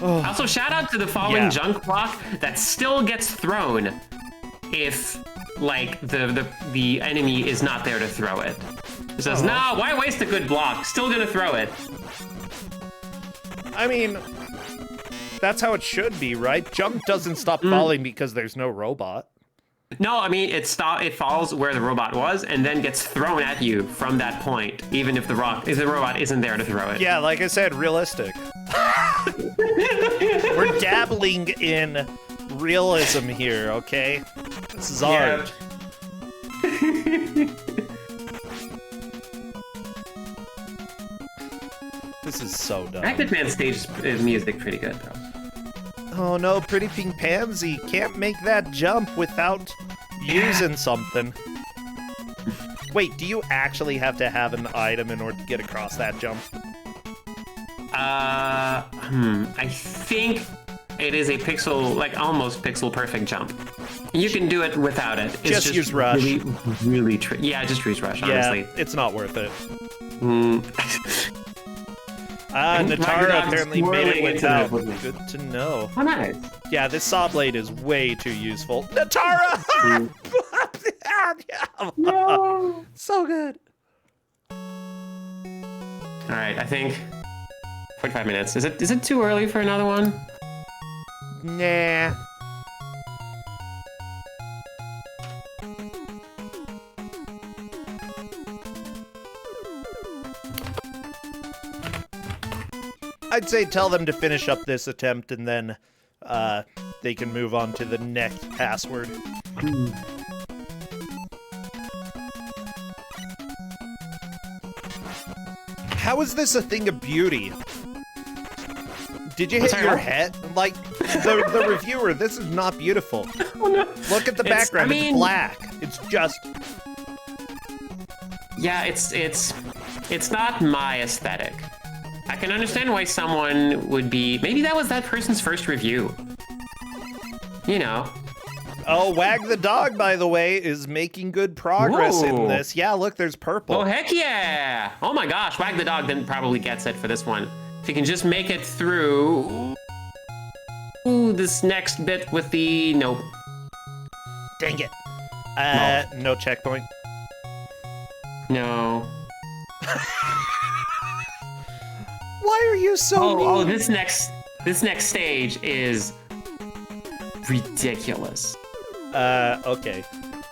Oh. Also, shout out to the falling junk block that still gets thrown if, like, the enemy is not there to throw it. It says, no, why waste a good block? Still gonna throw it. I mean, that's how it should be, right? Junk doesn't stop falling because there's no robot. No, I mean, it falls where the robot was and then gets thrown at you from that point, even if the robot isn't there to throw it. Yeah, like I said, realistic. We're dabbling in realism here, okay? This is art. This is so dumb. Active Man stage music pretty good, though. Oh no, Pretty Pink Pansy can't make that jump without using something. Wait, do you actually have to have an item in order to get across that jump? I think it is a pixel, like almost pixel perfect jump. You can do it without it. It's just use rush. Really yeah, just use rush, honestly. Yeah, it's not worth it. Natara apparently made it without. Good to know. Oh, nice. Yeah, this saw blade is way too useful. Natara! No. So good. All right, I think 45 minutes. Is it too early for another one? Nah. I'd say tell them to finish up this attempt and then they can move on to the next password. How is this a thing of beauty? Did you hit your head? Like, the reviewer, this is not beautiful. Oh, no. Look at the background, it's black. It's just... Yeah, it's not my aesthetic. I can understand why someone would be... Maybe that was that person's first review. You know. Oh, Wag the Dog, by the way, is making good progress in this. Yeah, look, there's purple. Oh, heck yeah! Oh my gosh, Wag the Dog then probably gets it for this one. If you can just make it through... Ooh, this next bit with the... Nope. Dang it. No checkpoint. No. Why are you so mean? Oh, this next stage is ridiculous. Okay.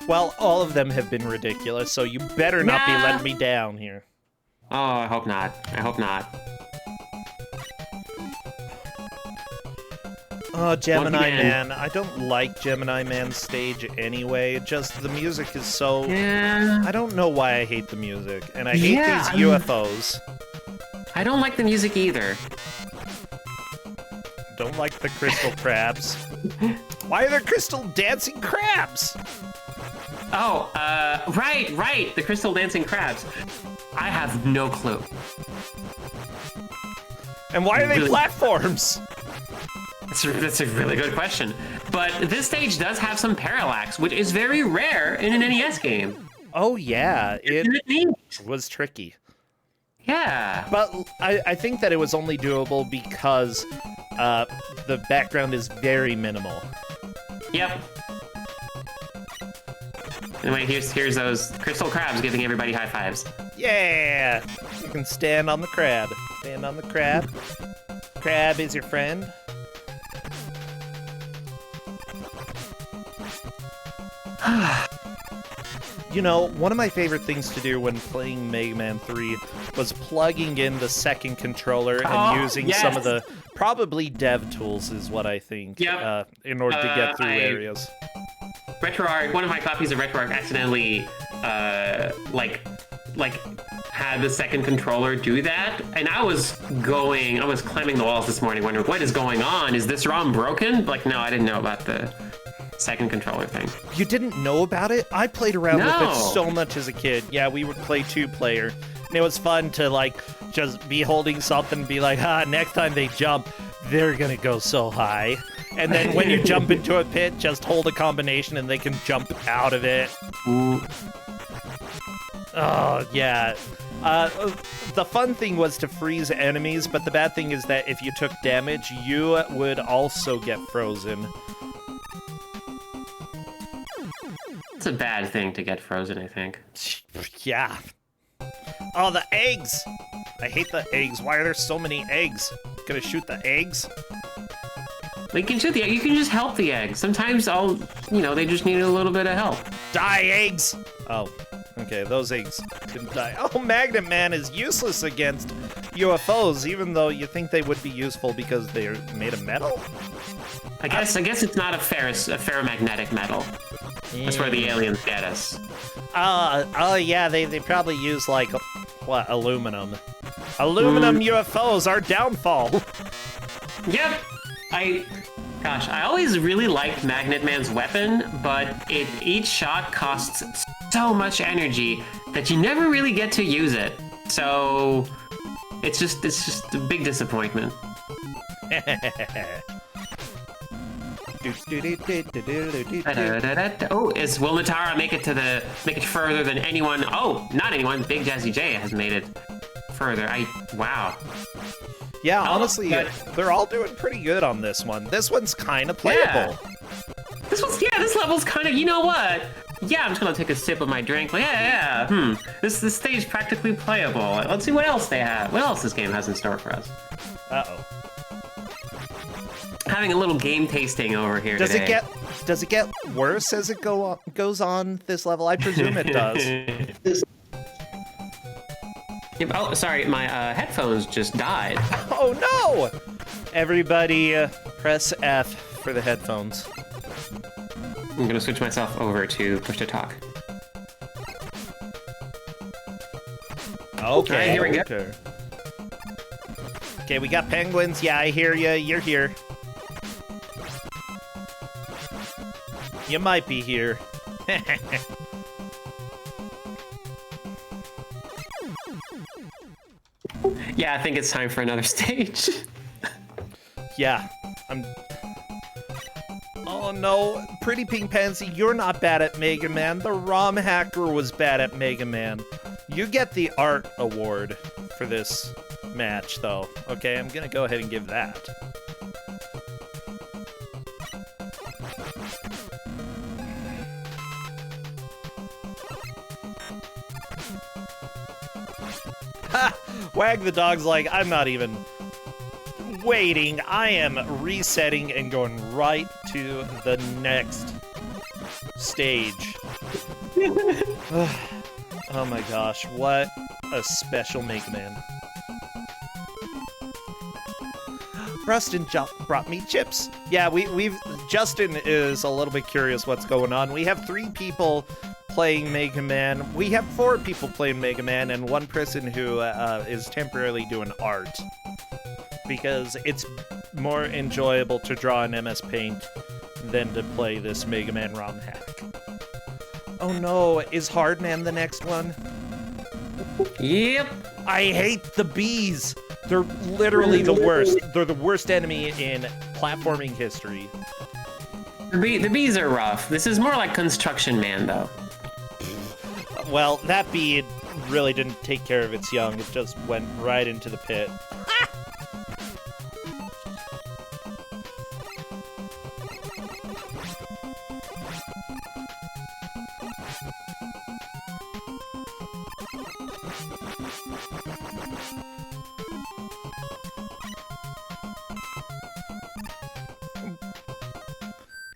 Well, all of them have been ridiculous, so you better not be letting me down here. Oh, I hope not. I hope not. Oh, Gemini Man. I don't like Gemini Man's stage anyway. Just the music is so... Yeah. I don't know why I hate the music. And I hate these UFOs. I don't like the music either. Don't like the crystal crabs. Why are there crystal dancing crabs? Oh, right. The crystal dancing crabs. I have no clue. And why are they platforms? That's a really good question. But this stage does have some parallax, which is very rare in an NES game. Oh, yeah. It was tricky. Yeah. But I think that it was only doable because the background is very minimal. Yep. Anyway, here's those crystal crabs giving everybody high fives. Yeah! You can stand on the crab. Stand on the crab. Crab is your friend. You know, one of my favorite things to do when playing Mega Man 3 was plugging in the second controller and using some of the probably dev tools is what I think in order to get through areas. RetroArch, one of my copies of RetroArch accidentally, like had the second controller do that, and I was climbing the walls this morning wondering, what is going on? Is this ROM broken? Like, no, I didn't know about the second controller thing. You didn't know about it? I played around with No. it so much as a kid. Yeah, we would play 2-player, and it was fun to, like, just be holding something and be like, next time they jump, they're gonna go so high. And then when you jump into a pit, just hold a combination and they can jump out of it. Ooh. Oh, yeah. The fun thing was to freeze enemies, but the bad thing is that if you took damage, you would also get frozen. It's a bad thing to get frozen, I think. Yeah. Oh, the eggs! I hate the eggs. Why are there so many eggs? Gonna shoot the eggs? You can shoot you can just help the eggs. Sometimes they just need a little bit of help. Die, eggs! Oh, okay, those eggs didn't die. Oh, Magnet Man is useless against UFOs, even though you think they would be useful because they're made of metal? I guess it's not a ferromagnetic metal. That's where the aliens get us. Oh yeah, they probably use, like, what, aluminum. Aluminum UFOs, our downfall. Yep. I always really liked Magnet Man's weapon, but each shot costs so much energy that you never really get to use it. So it's just a big disappointment. Oh, will Natara make it further than anyone? Oh, not anyone. Big Jazzy J has made it further. Wow. Yeah, honestly, they're all doing pretty good on this one. This one's kind of playable. Yeah. This level's kind of, you know what? Yeah, I'm just gonna take a sip of my drink. This stage practically playable. Let's see what else they have. What else this game has in store for us? Uh-oh. Having a little game tasting over here today. Does it get worse as it goes on this level? I presume it does. Oh, sorry, my headphones just died. Oh no! Everybody, press F for the headphones. I'm gonna switch myself over to push to talk. Okay, all right, here we go. Okay, we got penguins. Yeah, I hear you. You're here. You might be here. Yeah, I think it's time for another stage. Yeah, Oh no, Pretty Pink Pansy, you're not bad at Mega Man. The ROM hacker was bad at Mega Man. You get the art award for this match, though. Okay, I'm gonna go ahead and give that. Ha! Wag the Dog's like, I'm not even waiting. I am resetting and going right to the next stage. Oh my gosh, what a special Mega Man. Rustin brought me chips. Yeah, Justin is a little bit curious what's going on. We have 3 people playing Mega Man. We have 4 people playing Mega Man and 1 person who is temporarily doing art. Because it's more enjoyable to draw in MS Paint than to play this Mega Man ROM hack. Oh no, is Hardman the next one? Yep. I hate the bees. They're literally the worst. They're the worst enemy in platforming history. The bees are rough. This is more like Construction Man, though. Well, that bee really didn't take care of its young. It just went right into the pit.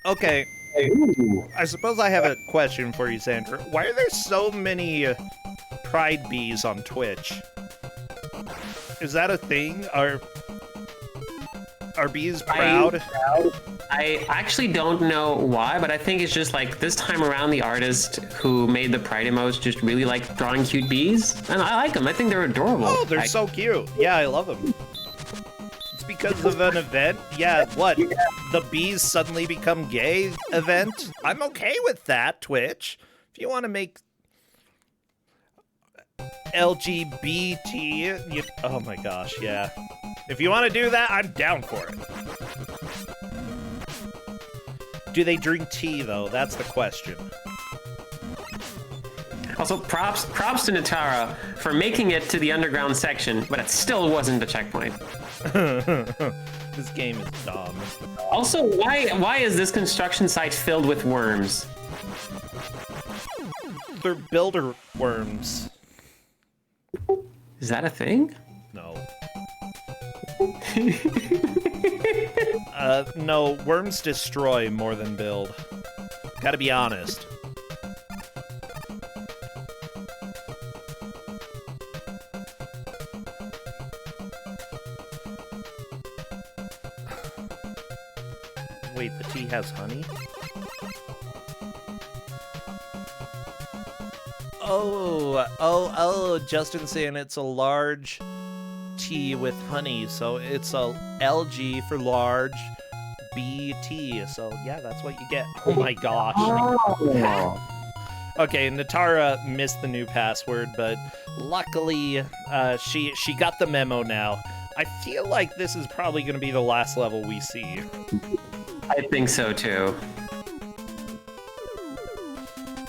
Okay, I suppose I have a question for you, Sandra. Why are there so many pride bees on Twitch? Is that a thing? Are bees proud? I actually don't know why, but I think it's just like this time around the artist who made the Pride emotes just really like drawing cute bees, and I like them. I think they're adorable. Oh, they're so cute. Yeah, I love them. It's because of an event. Yeah, what? The bees suddenly become gay event? I'm okay with that, Twitch. If you want to make LGBT, oh my gosh, yeah. If you want to do that, I'm down for it. Do they drink tea, though? That's the question. Also, props to Natara for making it to the underground section, but it still wasn't the checkpoint. This game is dumb. Also, why is this construction site filled with worms? They're builder worms. Is that a thing? No. No, worms destroy more than build. Gotta be honest. Wait, the tea has honey? Oh, Justin's saying it's a large tea with honey, so it's a LG for large, BT, so yeah, that's what you get. Oh my gosh. Oh. Okay, Natara missed the new password, but luckily she got the memo now. I feel like this is probably going to be the last level we see. I think so too.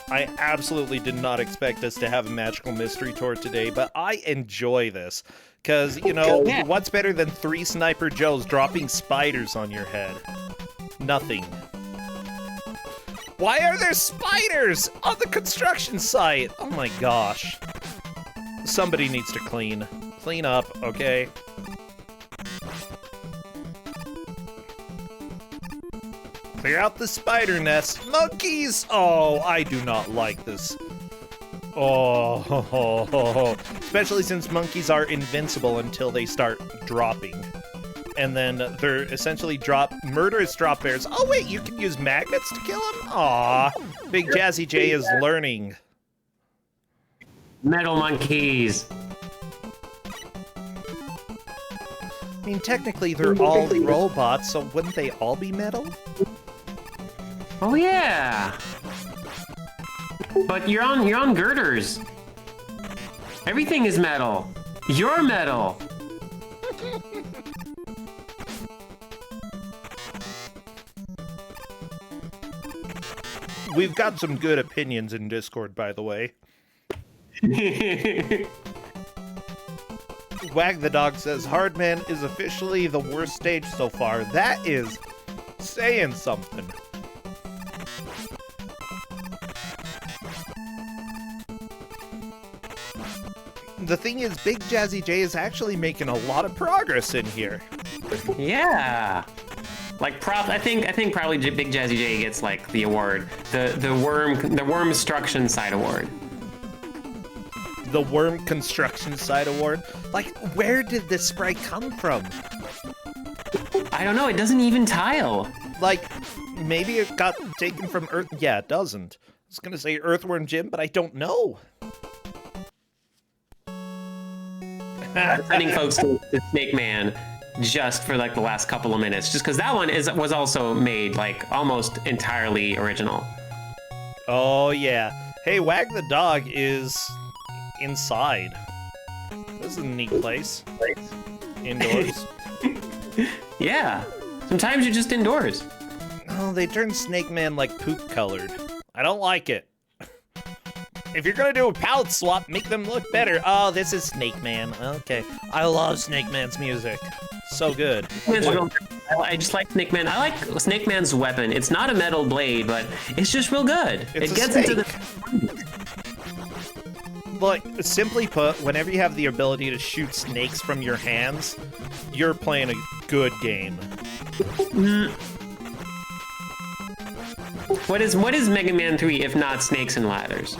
I absolutely did not expect us to have a magical mystery tour today, but I enjoy this. Because, you know, what's better than 3 Sniper Joes dropping spiders on your head? Nothing. Why are there spiders on the construction site? Oh my gosh. Somebody needs to clean. Clean up, okay? Clear out the spider nest. Monkeys! Oh, I do not like this. Oh, especially since monkeys are invincible until they start dropping. And then they're essentially murderous drop bears. Oh wait, you can use magnets to kill them? Aw, Big Jazzy J is learning. Metal monkeys. I mean, technically they're all robots, so wouldn't they all be metal? Oh yeah. But you're on girders. Everything is metal. You're metal. We've got some good opinions in Discord, by the way. Wag the Dog says, Hardman is officially the worst stage so far. That is saying something. The thing is, Big Jazzy J is actually making a lot of progress in here. Yeah. Like I think probably Big Jazzy J gets like the award, the worm construction side award. The worm construction side award? Like, where did this sprite come from? I don't know. It doesn't even tile. Like, maybe it got taken from Earth. Yeah, it doesn't. I was gonna say Earthworm Jim, but I don't know. Sending folks to Snake Man just for like the last couple of minutes, just because that one was also made like almost entirely original. Oh yeah. Hey, Wag the Dog is inside. This is a neat place. Indoors. Yeah. Sometimes you're just indoors. Oh, they turned Snake Man like poop colored. I don't like it. If you're gonna do a palette swap, make them look better. Oh, this is Snake Man. Okay. I love Snake Man's music. So good. I just like Snake Man. I like Snake Man's weapon. It's not a metal blade, but it's just real good. It gets into the... Look, simply put, whenever you have the ability to shoot snakes from your hands, you're playing a good game. What is Mega Man 3 if not snakes and ladders?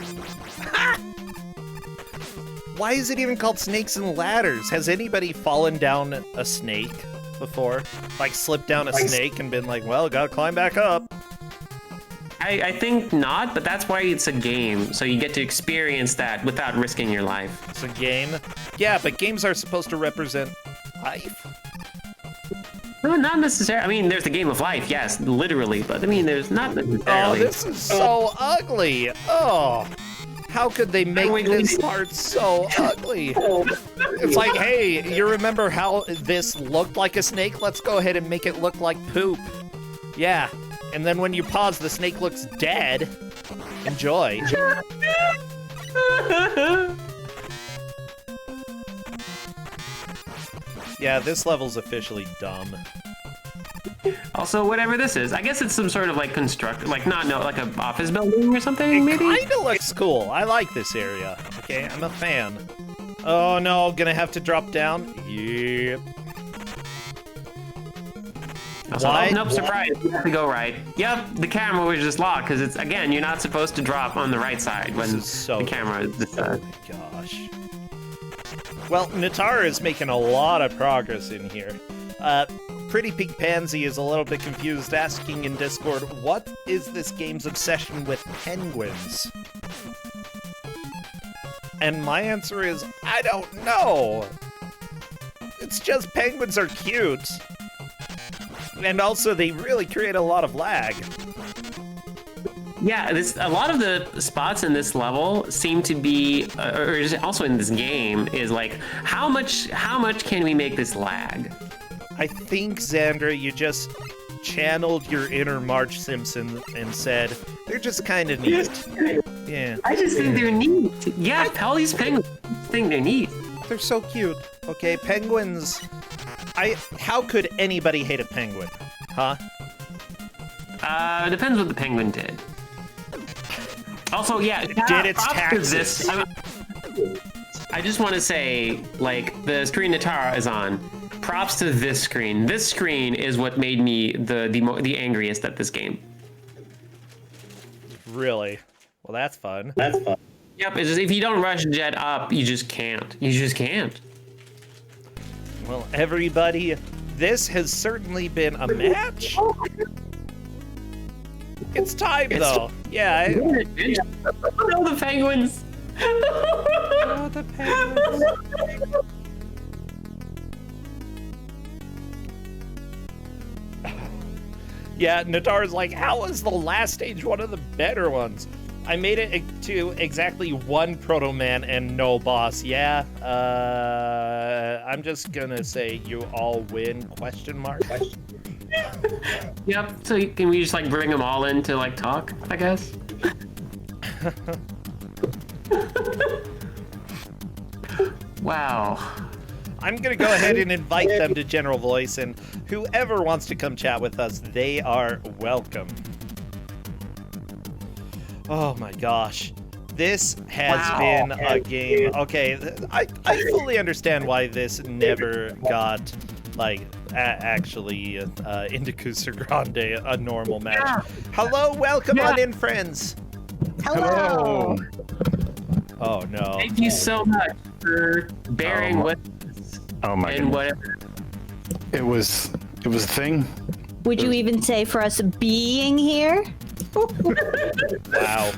Why is it even called Snakes and Ladders? Has anybody fallen down a snake? before? Like slipped down a snake and been like, well, gotta climb back up. I think not, but that's why it's a game, so you get to experience that without risking your life. It's a game. Yeah, but games are supposed to represent life. No, not necessarily. I mean, there's the game of life, yes, literally, but I mean, there's not necessarily. Oh, this is so ugly. Oh, how could they make this part so ugly? It's like, hey, you remember how this looked like a snake? Let's go ahead and make it look like poop. Yeah. And then when you pause, the snake looks dead. Enjoy. Yeah, this level's officially dumb. Also, whatever this is, I guess it's some sort of like like like an office building or something, maybe? It kinda looks cool. I like this area. Okay, I'm a fan. Oh no, gonna have to drop down? Yep. Why? Nope, surprise. You have to go right. Yep, the camera was just locked because it's, again, you're not supposed to drop on the right side when the camera is this side. Oh my gosh. Well, Natara is making a lot of progress in here. Pretty Pink Pansy is a little bit confused, asking in Discord, what is this game's obsession with penguins? And my answer is, I don't know. It's just penguins are cute. And also, they really create a lot of lag. Yeah, a lot of the spots in this level seem to be, or also in this game, is like, how much can we make this lag? I think, Xandra, you just channeled your inner Marge Simpson and said, they're just kind of neat. Yeah. I just think they're neat. Yeah, all these penguins think they're neat. They're so cute. Okay, penguins... How could anybody hate a penguin? Huh? Depends what the penguin did. Also, yeah, did its taxes. I just want to say, like, the screen Natara is on, props to this screen. This screen is what made me the angriest at this game. Really? Well, that's fun. That's fun. Yep, it's just, if you don't rush Jet up, you just can't. You just can't. Well, everybody, this has certainly been a match. It's time, though. Yeah. Oh, no, the penguins. Oh, the penguins. Yeah, Natara's like, how was the last stage one of the better ones? I made it to exactly one Proto Man and no boss. Yeah, I'm just gonna say you all win, question mark. Yep, so can we just like bring them all in to like talk, I guess? Wow. I'm gonna go ahead and invite them to General Voice, and whoever wants to come chat with us, they are welcome. Oh my gosh. This has been a game. Okay, I fully understand why this never got, like, actually into Ku5ogrande, a normal match. Yeah. Hello, welcome on in, friends. Hello. Oh no. Thank you so much for bearing with us. Oh my and goodness. Whatever. It was a thing. Would you even say for us being here? Wow.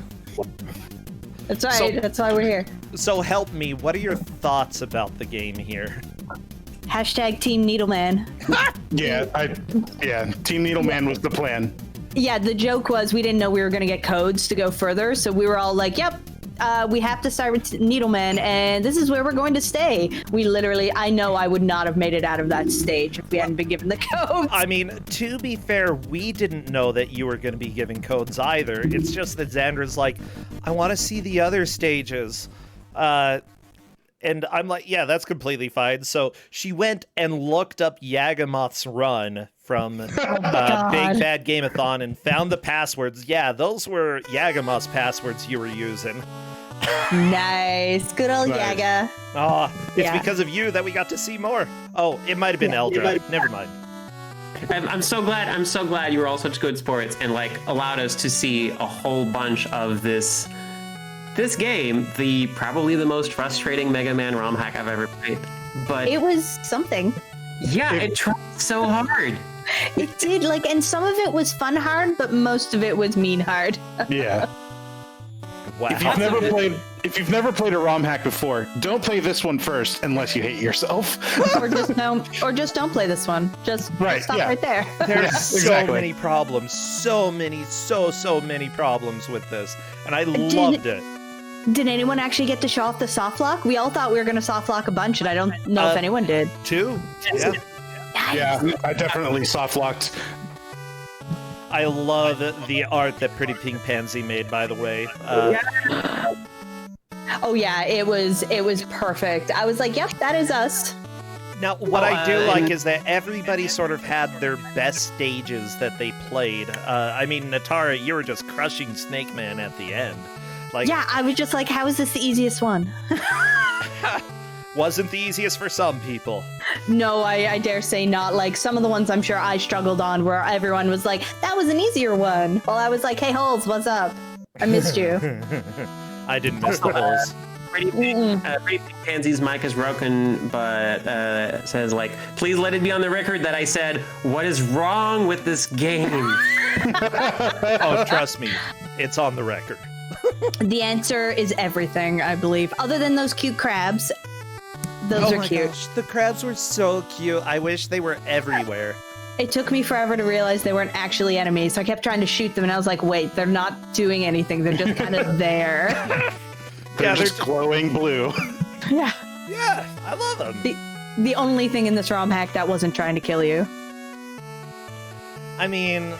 That's right. That's why we're here. So help me. What are your thoughts about the game here? Hashtag Team Needleman. Yeah, Team Needleman was the plan. Yeah, the joke was we didn't know we were going to get codes to go further, so we were all like, yep, we have to start with Needleman, and this is where we're going to stay. We literally, I know I would not have made it out of that stage if we hadn't been given the codes. I mean, to be fair, we didn't know that you were going to be giving codes either. It's just that Xandra's like, I want to see the other stages. And I'm like, yeah, that's completely fine. So she went and looked up Yagamoth's run from Big Bad Gameathon and found the passwords. Yeah, those were Yagamoth's passwords you were using. Nice. Good old Yaga. Oh, it's because of you that we got to see more. Oh, it might have been Eldra. Never mind. I'm so glad you were all such good sports and like allowed us to see a whole bunch of this game, probably the most frustrating Mega Man ROM hack I've ever played. But it was something. Yeah, it tried so hard. It did, like, and some of it was fun hard, but most of it was mean hard. Yeah. Wow. If you've never played a ROM hack before, don't play this one first unless you hate yourself. or just don't play this one. Just stop right there. There's so exactly. many problems, so many problems with this, and I loved it. Did anyone actually get to show off the soft lock? We all thought we were going to soft lock a bunch, and I don't know if anyone did. 2? Yeah. Yeah, I definitely soft locked. I love the art that Pretty Pink Pansy made, by the way. Oh yeah, it was perfect. I was like, yep, that is us. Now, what I do like is that everybody sort of had their best stages that they played. I mean, Natara, you were just crushing Snake Man at the end. Like, Yeah, I was just like, how is this the easiest one? wasn't the easiest for some people. No, I dare say not. Like, some of the ones I'm sure I struggled on where everyone was like, that was an easier one. While I was like, hey, Holes, what's up? I missed you. I didn't miss the holes. Pretty Pink Pansy's mic is broken, but says, like, please let it be on the record that I said, what is wrong with this game? Oh, trust me, it's on the record. The answer is everything, I believe. Other than those cute crabs. Those are cute. Gosh, the crabs were so cute. I wish they were everywhere. It took me forever to realize they weren't actually enemies, so I kept trying to shoot them, and I was like, wait, they're not doing anything. They're just kind of there. They're just glowing blue. Yeah. Yeah, I love them. The only thing in this ROM hack that wasn't trying to kill you. I mean,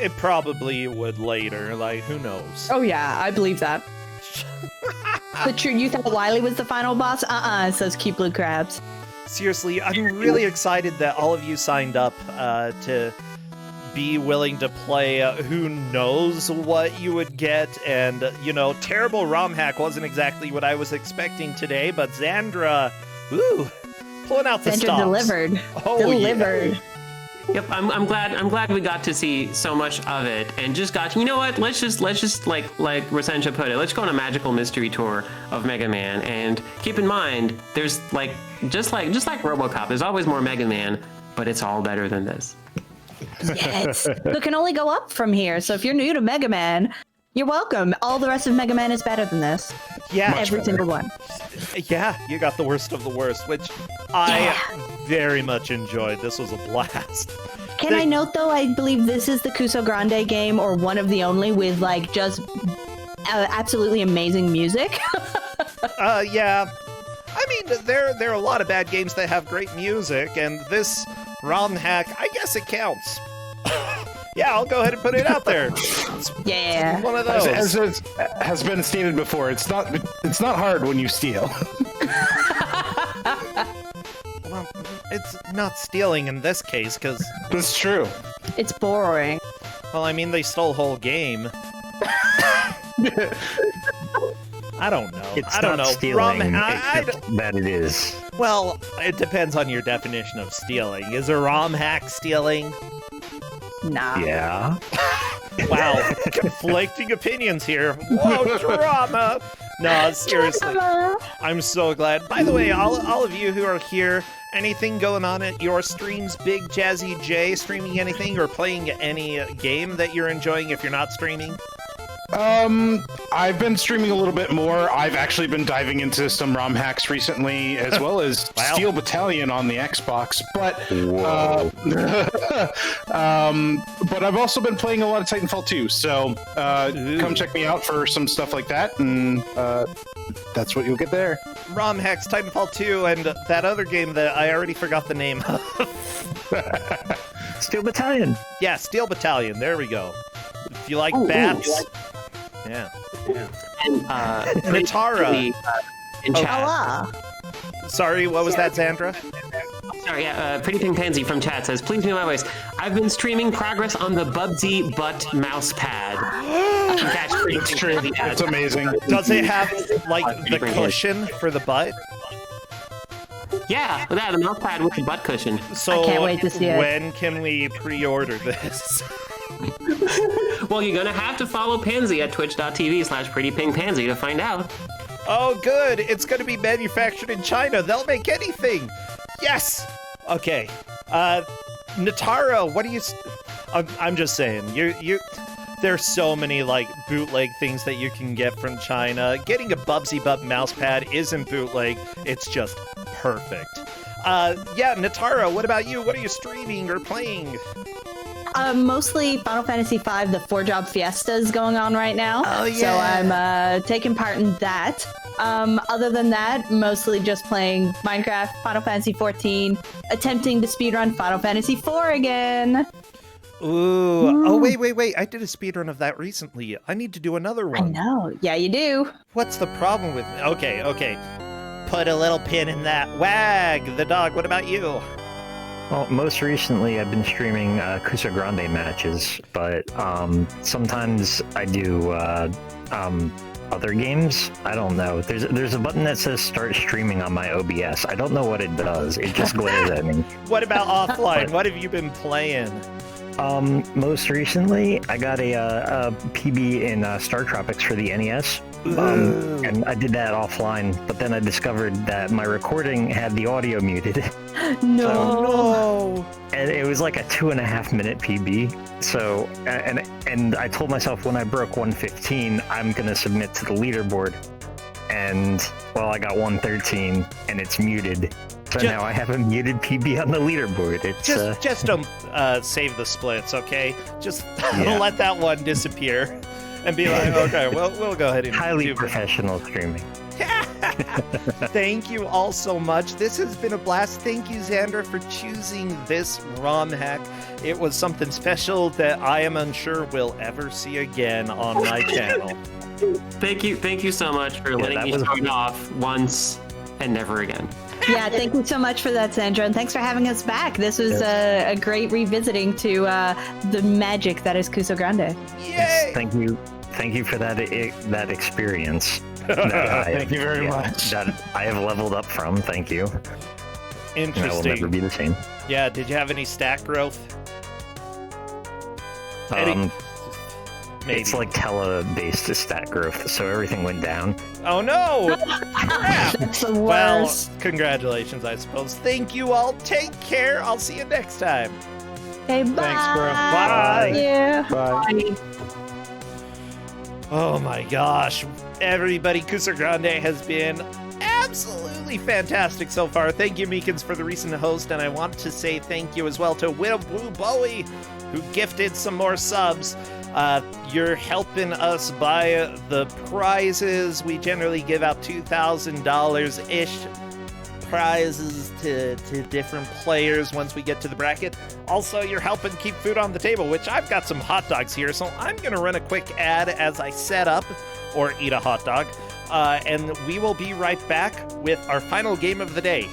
it probably would later. Like, who knows? Oh yeah, I believe that. You thought Wily was the final boss? It says cute blue crabs. Seriously, I'm really excited that all of you signed up to be willing to play. Who knows what you would get? And, terrible ROM hack wasn't exactly what I was expecting today, but Xandra, pulling out the Xandra stops. delivered. Oh, Delivered. Yeah. Yep, I'm glad we got to see so much of it, and just you know what? Let's just like Rasencha put it. Let's go on a magical mystery tour of Mega Man, and keep in mind, there's just like RoboCop, there's always more Mega Man, but it's all better than this. Yes. It can only go up from here. So if you're new to Mega Man, you're welcome. All the rest of Mega Man is better than this. Yeah, every single one. Yeah, you got the worst of the worst, which I very much enjoyed. This was a blast. Can I note, though, I believe this is the Ku5ogrande game, or one of the only, with, just absolutely amazing music. Yeah. I mean, there are a lot of bad games that have great music, and this ROM hack, I guess it counts. Yeah, I'll go ahead and put it out there. It's one of those. As has been stated before, it's not hard when you steal. Well, it's not stealing in this case, because... That's true. It's boring. Well, I mean, they stole whole game. I don't know. I don't know. Stealing, that it is. Well, it depends on your definition of stealing. Is a ROM hack stealing? Nah. Yeah. Wow, conflicting opinions here. Whoa, drama! No, seriously. I'm so glad. By the way, all of you who are here, anything going on at your streams? Big Jazzy J streaming anything or playing any game that you're enjoying if you're not streaming? I've been streaming a little bit more. I've actually been diving into some ROM hacks recently, as well as Steel Battalion on the Xbox. But but I've also been playing a lot of Titanfall 2. So come check me out for some stuff like that, and that's what you'll get there. ROM hacks, Titanfall 2, and that other game that I already forgot the name of. Steel Battalion. Yeah, Steel Battalion. There we go. If you like bats. Yeah. Natara. In chat. Sorry, what was that, Xandra? Sorry, Pretty Pink Pansy from chat says, please mute my voice. I've been streaming progress on the Bubsy butt mouse pad. It's true. It's amazing. Does it have, the cushion for the butt? Yeah, the mouse pad with the butt cushion. So I can't wait to see it. When can we pre-order this? Well, you're gonna have to follow Pansy at twitch.tv/prettypinkpansy to find out. Oh, good. It's gonna be manufactured in China. They'll make anything. Yes. Okay. Natara, what do you... I'm just saying, there's so many, like, bootleg things that you can get from China. Getting a Bubsy Bub mousepad isn't bootleg, it's just perfect. Yeah, Natara, what about you? What are you streaming or playing? Mostly Final Fantasy V, the 4-job fiesta is going on right now. Oh, yeah. So I'm taking part in that. Other than that, mostly just playing Minecraft, Final Fantasy 14, attempting to speedrun Final Fantasy 4 again. Ooh. Oh, wait. I did a speedrun of that recently. I need to do another one. I know. Yeah, you do. What's the problem with me? Okay. Put a little pin in that. Wag, the dog, what about you? Well, most recently I've been streaming Ku5ogrande matches, but sometimes I do other games. I don't know. There's a button that says start streaming on my OBS. I don't know what it does. It just glares at me. What about offline? What have you been playing? Most recently, I got a PB in Star Tropics for the NES, and I did that offline, but then I discovered that my recording had the audio muted. No. And it was like a 2.5-minute PB. So, and I told myself when I broke 115, I'm going to submit to the leaderboard. And, well, I got 113, and it's muted. So now I have a muted PB on the leaderboard. It's just don't save the splits, okay? Just let that one disappear and be like, okay, well, we'll go ahead and highly professional streaming. Thank you all so much. This has been a blast. Thank you, Xander, for choosing this ROM hack. It was something special that I am unsure we'll ever see again on my channel. Thank you so much for letting me start off once and never again. Yeah, thank you so much for that, Sandra, and thanks for having us back. This was a great revisiting to the magic that is Ku5ogrande. Yay! Yes, thank you for that experience. Thank you very much. That I have leveled up from. Thank you. Interesting. And I will never be the same. Yeah. Did you have any stat growth? Maybe. It's like tele-based stat growth, so everything went down. Oh no! That's the Well, worst. congratulations, I suppose. Thank you all. Take care. I'll see you next time. Okay, bye. Thanks, bro. Bye. Yeah. Bye. Oh my gosh. Everybody, Ku5ogrande has been absolutely fantastic so far. Thank you, Meekins, for the recent host, and I want to say thank you as well to Blue Bowie, who gifted some more subs. You're helping us buy the prizes. We generally give out $2,000-ish prizes to different players once we get to the bracket. Also, you're helping keep food on the table, which I've got some hot dogs here, so I'm going to run a quick ad as I set up or eat a hot dog, and we will be right back with our final game of the day.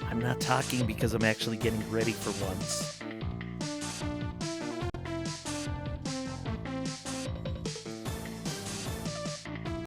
I'm not talking because I'm actually getting ready for once.